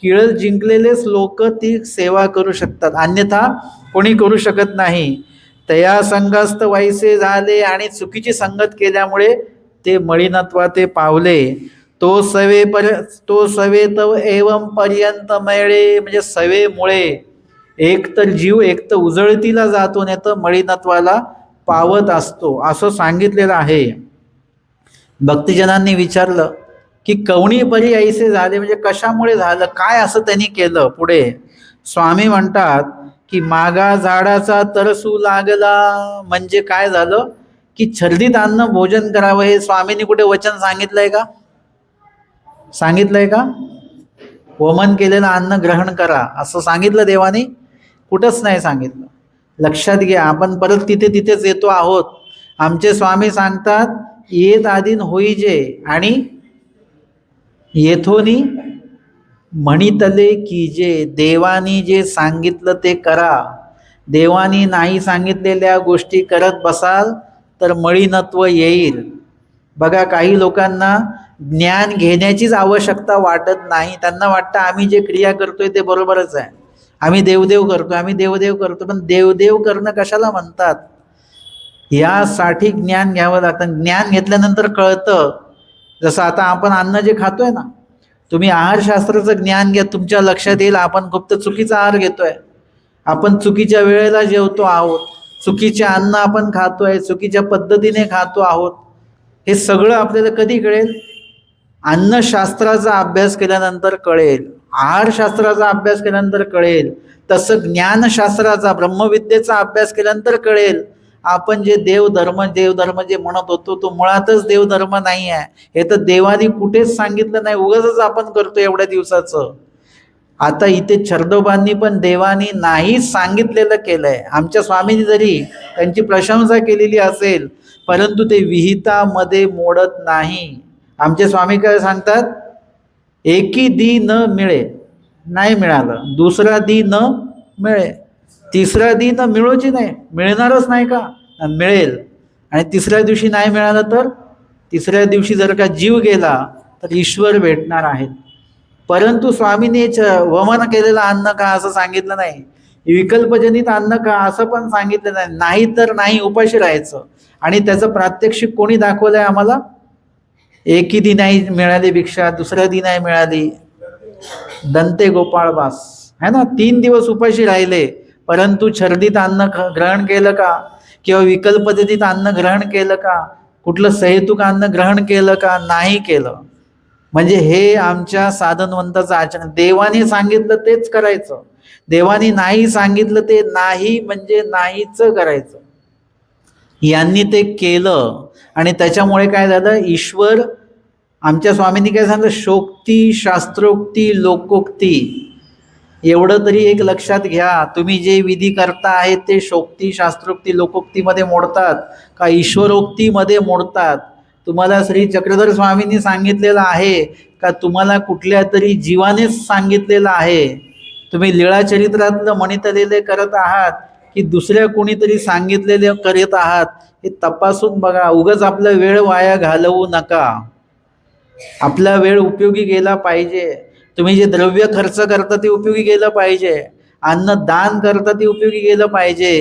किळस जिंकलेलेच लोक ती सेवा करू शकतात, अन्यथा कोणी करू शकत नाही. तया संगस्त वैसे झाले, आणि चुकीची संगत केल्यामुळे ते मळीनत्वा ते पावले. तो सवे तव एवं पर्यंत मेळे, म्हणजे सवेमुळे एक तर जीव एक तर उजळतीला जातो, नाही तर मळीनत्वाला पावत असतो, असं सांगितलेलं आहे. भक्तजनांनी विचारलं की कवणी परी ऐसे झाले, म्हणजे कशामुळे झालं, काय असं त्यांनी केलं. पुढे स्वामी म्हणतात की मागा झाडाचा तरसू लागला, म्हणजे काय झालं की छर्दित अन्न भोजन करावं हे स्वामींनी कुठे वचन सांगितलंय का? सांगितलंय का? वमन केलेलं अन्न ग्रहण करा असं सांगितलं देवाने? कुठंच नाही सांगितलं. लक्षात घ्या, आपण परत तिथेच येतो आहोत. आमचे स्वामी सांगतात, येत आधीन होईजे आणि येथोनी म्हणितले कीजे. देवानी जे सांगितलं ते करा. देवानी नाही सांगितलेल्या गोष्टी करत बसाल तर मळीनत्व येईल. बघा, काही लोकांना ज्ञान घेण्याचीच आवश्यकता वाटत नाही. त्यांना वाटतं आम्ही जे क्रिया करतोय ते बरोबरच आहे, आम्ही देवदेव करतो, आम्ही देवदेव करतो. पण देवदेव करणं कशाला म्हणतात? यासाठी ज्ञान घ्यावं लागतं. ज्ञान घेतल्यानंतर कळतं. जसं आता आपण अन्न जे खातोय ना, तुम्ही आहारशास्त्राचं ज्ञान घ्या, तुमच्या लक्षात येईल आपण खूप चुकीचा आहार घेतोय, आपण चुकीच्या वेळेला जेवतो आहोत, चुकीचे अन्न आपण खातोय, चुकीच्या पद्धतीने खातो आहोत. हे सगळं आपल्याला कधी कळेल? अन्नशास्त्राचा अभ्यास केल्यानंतर कळेल, आहारशास्त्राचा अभ्यास केल्यानंतर कळेल. तसं ज्ञानशास्त्राचा, ब्रह्मविद्येचा अभ्यास केल्यानंतर कळेल आपण जे देवधर्म जे म्हणत होतो तो मुळातच देवधर्म नाही आहे. हे तर देवानी कुठेच सांगितलं नाही, उगाचच आपण करतो एवढ्या दिवसाचं. आता इथे छर्दोबांनी पण देवानी नाही सांगितलेलं केलंय. आमच्या स्वामींनी जरी त्यांची प्रशंसा केलेली असेल, परंतु ते विहितामध्ये मोडत नाही. आमचे स्वामी काय सांगतात? एकी दी न मिळे, नाही मिळालं, दुसरा दी न मिळे, तिसरा दी न मिळूची नाही, मिळणारच नाही का? मिळेल. आणि तिसऱ्या दिवशी नाही मिळालं तर तिसऱ्या दिवशी जर का जीव गेला तर ईश्वर भेटणार आहेत. परंतु स्वामींनी वमन केलेलं अन्न का असं सांगितलं नाही, विकल्पजनित अन्न का असं पण सांगितलं नाही. नाही तर नाही, उपाशी राहायचं. आणि त्याचं प्रात्यक्षिक कोणी दाखवलंय आम्हाला? एकी दी नाही मिळाली भिक्षा, दुसऱ्या दी नाही मिळाली, दंते गोपाळबास है ना, 3 दिवस उपाशी राहिले, परंतु छर्दीत अन्न ग्रहण केलं का? किंवा विकल्प पद्धतीत अन्न ग्रहण केलं का? कुठलं सहेतुक अन्न ग्रहण केलं का? नाही केलं. म्हणजे हे आमच्या साधनवंताचं आचरण. देवाने सांगितलं तेच करायचं, देवाने नाही सांगितलं ते नाही म्हणजे नाहीच करायचं. यांनी ते केलं आणि त्याच्यामुळे काय झालं? ईश्वर, आमच्या स्वामींनी काय सांगितलं? शोक्ती, शास्त्रोक्ती, लोकोक्ती. एवढं तरी एक लक्षात घ्या, तुम्ही जे विधी करता आहेत ते शोक्ती, शास्त्रोक्ती, लोकोक्तीमध्ये मोडतात का ईश्वरोक्तीमध्ये मोडतात? तुम्हाला श्री चक्रधर स्वामींनी सांगितलेलं आहे का तुम्हाला कुठल्या तरी जीवानेच सांगितलेलं आहे? तुम्ही लीळाचरित्रातलं म्हणितलेले करत आहात की दुसऱ्या कोणीतरी सांगितलेले करत आहात? हे तपासून बघा. उगाच आपला वेळ वाया घालवू नका. आपला वेळ उपयोगी गेला पाहिजे. तुम्ही जे द्रव्य खर्च करता ते उपयोगी गेलं पाहिजे, अन्न दान करता ते उपयोगी गेलं पाहिजे,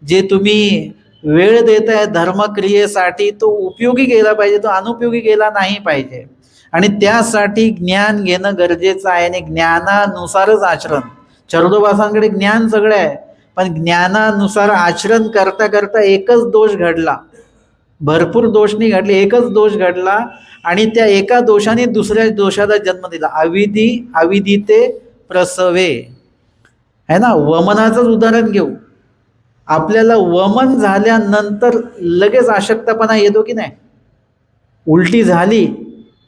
जे तुम्ही वेळ देताय धर्मक्रियेसाठी तो उपयोगी गेला पाहिजे, तो अनुपयोगी गेला नाही पाहिजे. आणि त्यासाठी ज्ञान घेणं गरजेचं आहे आणि ज्ञानानुसारच आचरण. छर्दोबासांकडे ज्ञान सगळं आहे, पण ज्ञानानुसार आचरण करता करता एकच दोष घडला, भरपूर दोष नाही घडले, एकच दोष घडला आणि त्या एका दोषाने दुसऱ्या दोषाला जन्म दिला. अविदिते प्रसवे है ना. वमनाचंच उदाहरण घेऊ. आपल्याला वमन झाल्यानंतर लगेच अशक्तपणा येतो की नाही? उलटी झाली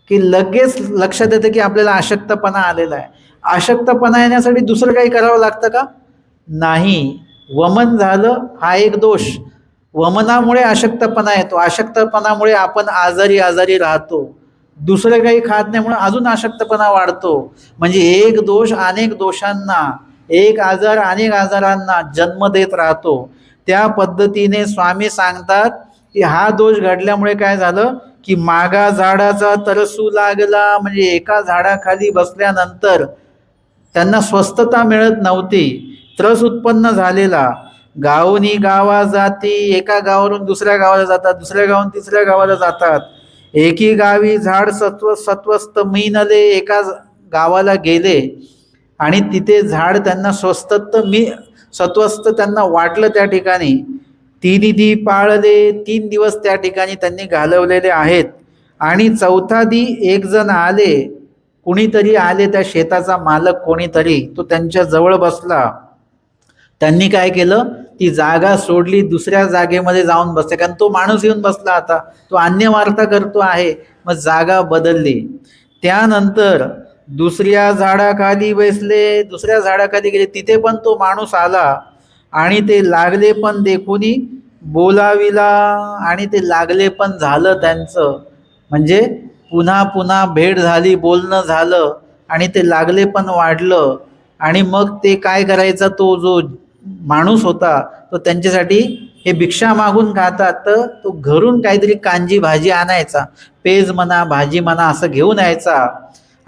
की लगेच लक्षात येतं की आपल्याला अशक्तपणा आलेला आहे. अशक्तपणा येण्यासाठी दुसरं काही करावं लागतं का? नाही. वमन झालं हा एक दोष, वमनामुळे अशक्तपणा येतो, अशक्तपणामुळे आपण आजारी राहतो, दुसरं काही खात नाही म्हणून अजून अशक्तपणा वाढतो. म्हणजे एक दोष अनेक दोषांना, एक आजार अनेक आजारांना जन्म देत राहतो. त्या पद्धतीने स्वामी सांगतात की हा दोष घडल्यामुळे काय झालं की मागा झाडाचा तरसू लागला. म्हणजे एका झाडाखाली बसल्यानंतर त्यांना स्वस्थता मिळत नव्हती, त्रस उत्पन्न झालेला. गावोनी गावा जाती, एका गावावरून दुसऱ्या गावाला जातात, दुसऱ्या गावावरून तिसऱ्या गावाला जातात. एकी गावी झाड सत्वस्त मीनले, एका गावाला गेले आणि तिथे झाड त्यांना सत्वस्त त्यांना वाटलं. त्या ठिकाणी 3 दी पाळले, 3 दिवस त्या ठिकाणी त्यांनी घालवलेले आहेत. आणि चौथा दी एक जण आले, कुणीतरी आले, त्या शेताचा मालक कोणीतरी, तो त्यांच्या जवळ बसला. त्यांनी काय केलं? ती जागा सोडली, दुसऱ्या जागेमध्ये जाऊन बसले, कारण तो माणूस येऊन बसला, आता तो अन्य वार्ता करतो आहे, मग जागा बदलली. त्यानंतर दुसऱ्या झाडाखाली बसले, दुसऱ्या झाडाखाली गेले, तिथे पण तो माणूस आला आणि ते लागले पण देखुनी बोलाविला आणि ते लागले पण झालं त्यांचं. म्हणजे पुन्हा पुन्हा भेट झाली, बोलणं झालं आणि ते लागले पण वाढलं. आणि मग ते काय करायचा, तो जो माणूस होता तो त्यांच्यासाठी हे भिक्षा मागून खातात, तर तो घरून काहीतरी कांजी भाजी आणायचा, पेज म्हणा भाजी म्हणा असं घेऊन यायचा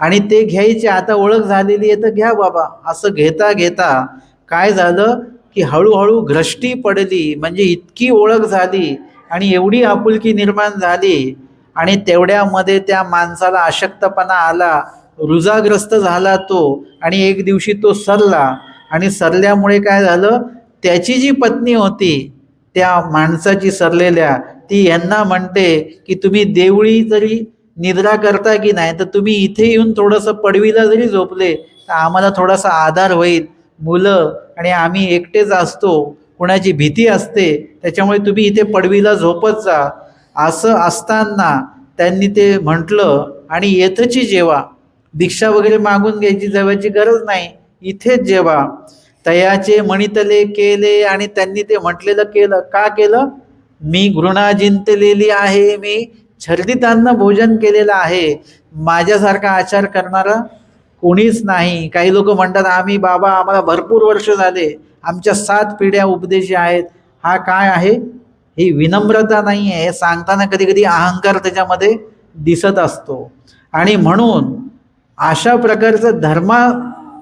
आणि ते घ्यायचे. आता ओळख झालेली आहे तर घ्या बाबा, असं घेता घेता काय झालं की हळूहळू भ्रष्टी पडली. म्हणजे इतकी ओळख झाली आणि एवढी आपुलकी निर्माण झाली आणि तेवढ्यामध्ये त्या माणसाला अशक्तपणा आला, रुजाग्रस्त झाला तो, आणि एक दिवशी तो सरला. आणि सरल्यामुळे काय झालं, त्याची जी पत्नी होती त्या माणसाची सरलेल्या, ती यांना म्हणते की तुम्ही देवळी जरी निद्रा करता की नाही, तर तुम्ही इथे येऊन थोडंसं पडवीला जरी झोपले तर आम्हाला थोडासा आधार होईल. मुलं आणि आम्ही एकटेच असतो, कोणाची भीती असते, त्याच्यामुळे तुम्ही इथे पडवीला झोपत जा. असं असताना त्यांनी ते म्हटलं आणि येथची जेवा, भिक्षा वगैरे मागून घ्यायची जेवायची गरज नाही, इथेच जेवा. तयाचे मणितले केले आणि त्यांनी ते म्हटलेलं केलं. का केलं? मी घृणा जिंकलेली आहे, मी छर्दितांना भोजन केलेलं आहे, माझ्यासारखा आचार करणारा कोणीच नाही. काही लोक म्हणतात आम्ही बाबा आम्हाला भरपूर वर्ष झाले, आमच्या 7 पिढ्या उपदेशी आहेत. हा काय आहे? ही विनम्रता नाही आहे. सांगताना कधी कधी अहंकार त्याच्यामध्ये दिसत असतो. आणि म्हणून अशा प्रकारचं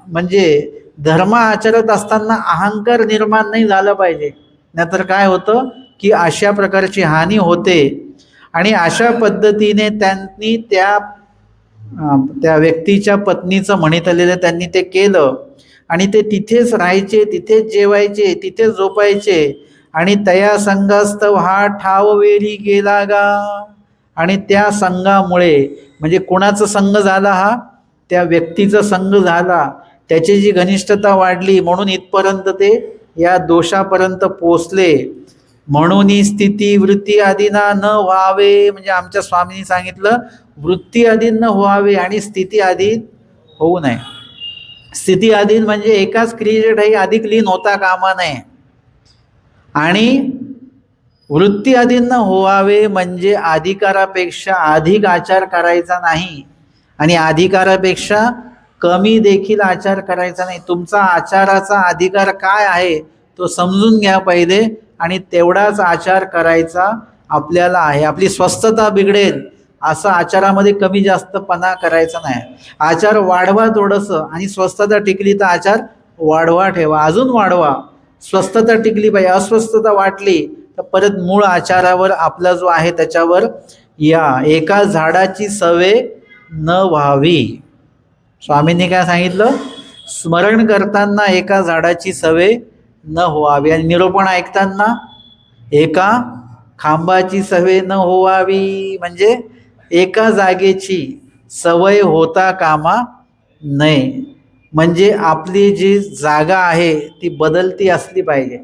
म्हणजे धर्म आचरत असताना अहंकार निर्माण नाही झाला पाहिजे, नाहीतर काय होतं की अशा प्रकारची हानी होते. आणि अशा पद्धतीने त्यांनी त्या व्यक्तीच्या पत्नीचं म्हणत आलेलं त्यांनी ते केलं. आणि ते तिथेच राहायचे, तिथेच जेवायचे, तिथेच झोपायचे. आणि तया संघास्तव हा ठाव वेरी गेला गा. आणि त्या संघामुळे, म्हणजे कोणाचा संघ झाला? हा त्या व्यक्तीचा संघ झाला, त्याची जी घनिष्ठता वाढली, म्हणून इथपर्यंत ते या दोषापर्यंत पोचले. म्हणून स्थिती वृत्ती आदींना न व्हावे, म्हणजे आमच्या स्वामींनी सांगितलं वृत्ती आधीन न व्हावे आणि स्थिती आधीन होऊ नये. स्थिती आधीन म्हणजे एकाच क्रियेसाठी अधिक लीन होता कामा नये. आणि वृत्ती आधीन न व्हावे म्हणजे अधिकारापेक्षा अधिक आचार करायचा नाही आणि अधिकारापेक्षा कमी देखील आचार करायचा नाही. तुमचा आचाराचा अधिकार काय आहे तो समजून घ्या पहिले, आणि तेवढाच आचार करायचा आपल्याला आहे. आपली स्वस्थता बिघडेल असं आचारामध्ये कमी जास्तपणा करायचा नाही. आचार वाढवा थोडंसं, आणि स्वस्थता टिकली तर आचार वाढवा, ठेवा, अजून वाढवा. स्वस्थता टिकली पाहिजे, अस्वस्थता वाटली तर परत मूळ आचारावर आपला जो आहे त्याच्यावर या. एका झाडाची सवय न व्हावी. स्वामींनी काय सांगितलं? स्मरण करताना एका झाडाची सवय न व्हावी, आणि निरूपण ऐकताना एका खांबाची सवय न व्हावी, म्हणजे एका जागेची सवय होता कामा नये. म्हणजे आपली जी जागा आहे ती बदलती असली पाहिजे.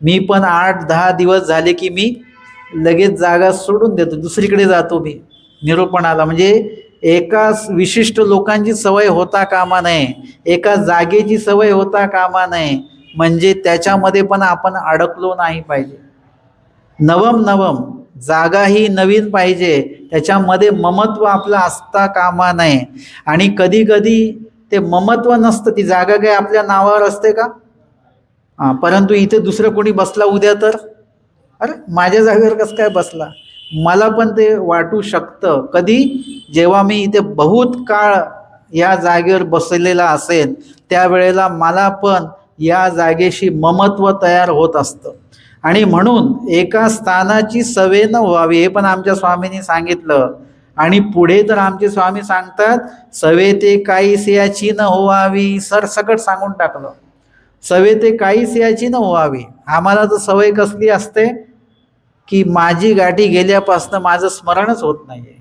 मी पण 8-10 दिवस झाले की मी लगेच जागा सोडून देतो, दुसरीकडे जातो मी निरूपणाला. म्हणजे एका विशिष्ट लोकांची सवय होता कामा नये, एका जागेची सवय होता कामा नये, म्हणजे त्याच्यामध्ये पण आपण अडकलो नाही पाहिजे. नवम जागा ही नवीन पाहिजे, त्याच्यामध्ये ममत्व आपलं असता कामा नये. आणि कधी कधी ते ममत्व नसतं, ती जागा काय आपल्या नावावर असते का? परंतु इथे दुसरं कोणी बसला उद्या तर अरे माझ्या जागेवर कसं काय बसला, मला पण ते वाटू शकतं. कधी? जेव्हा मी इथे बहुत काळ या जागेवर बसलेला असेल त्यावेळेला मला पण या जागेशी ममत्व तयार होत असतं. आणि म्हणून एका स्थानाची सवय न व्हावी, हे पण आमच्या स्वामींनी सांगितलं. आणि पुढे तर आमचे स्वामी सांगतात सवय ते काहीच याची न व्हावी. सरसकट सांगून टाकलं, सवय ते काहीच याची न व्हावी. आम्हाला तर सवय कसली असते की माझी गाठी गेल्यापासनं माझं स्मरणच होत नाही आहे.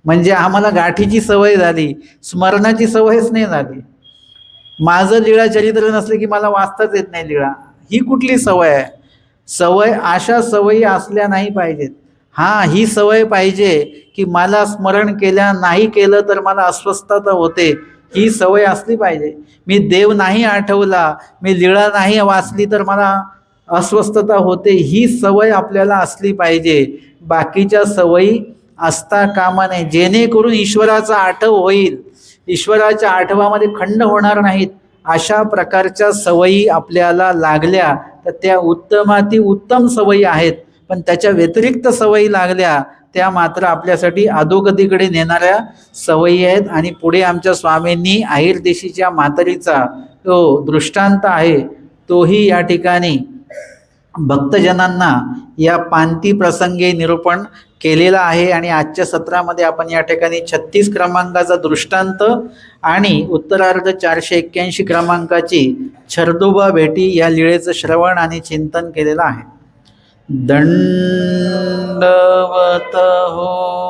म्हणजे आम्हाला गाठीची सवय झाली, स्मरणाची सवयच नाही झाली. माझं लीळा चरित्र नसले की मला वाचताच येत नाही लीळा. ही कुठली सवय आहे? सवय अशा सवयी असल्या नाही पाहिजेत. ही सवय पाहिजे की मला स्मरण नाही केलं तर मला अस्वस्थता होते, ही सवय असली पाहिजे. मी देव नाही आठवला, मी लीळा नाही वाचली तर मला अस्वस्थता होते, ही सवय आपल्याला असली पाहिजे. बाकीच्या सवयी असता कामा नये, जेणेकरून ईश्वराचा आठव होईल, ईश्वराच्या आठवामध्ये खंड होणार नाहीत. अशा प्रकारच्या सवयी आपल्याला लागल्या तर त्या उत्तमाती उत्तम सवयी आहेत. पण त्याच्या व्यतिरिक्त सवयी लागल्या त्या मात्र आपल्यासाठी अधोगतीकडे नेणाऱ्या सवयी आहेत. आणि पुढे आमच्या स्वामींनी अहिर देशीच्या म्हातारीचा तो दृष्टांत आहे तोही या ठिकाणी भक्तजनांना या पांती प्रसंगी निरूपण केलेलं आहे. आणि आजच्या सत्रामध्ये आपण या ठिकाणी 36 क्रमांकाचा दृष्टांत आणि उत्तरार्ध 481 क्रमांकाची छरदोबा भेटी या लीळेचं श्रवण आणि चिंतन केलेलं आहे. दंडवत हो.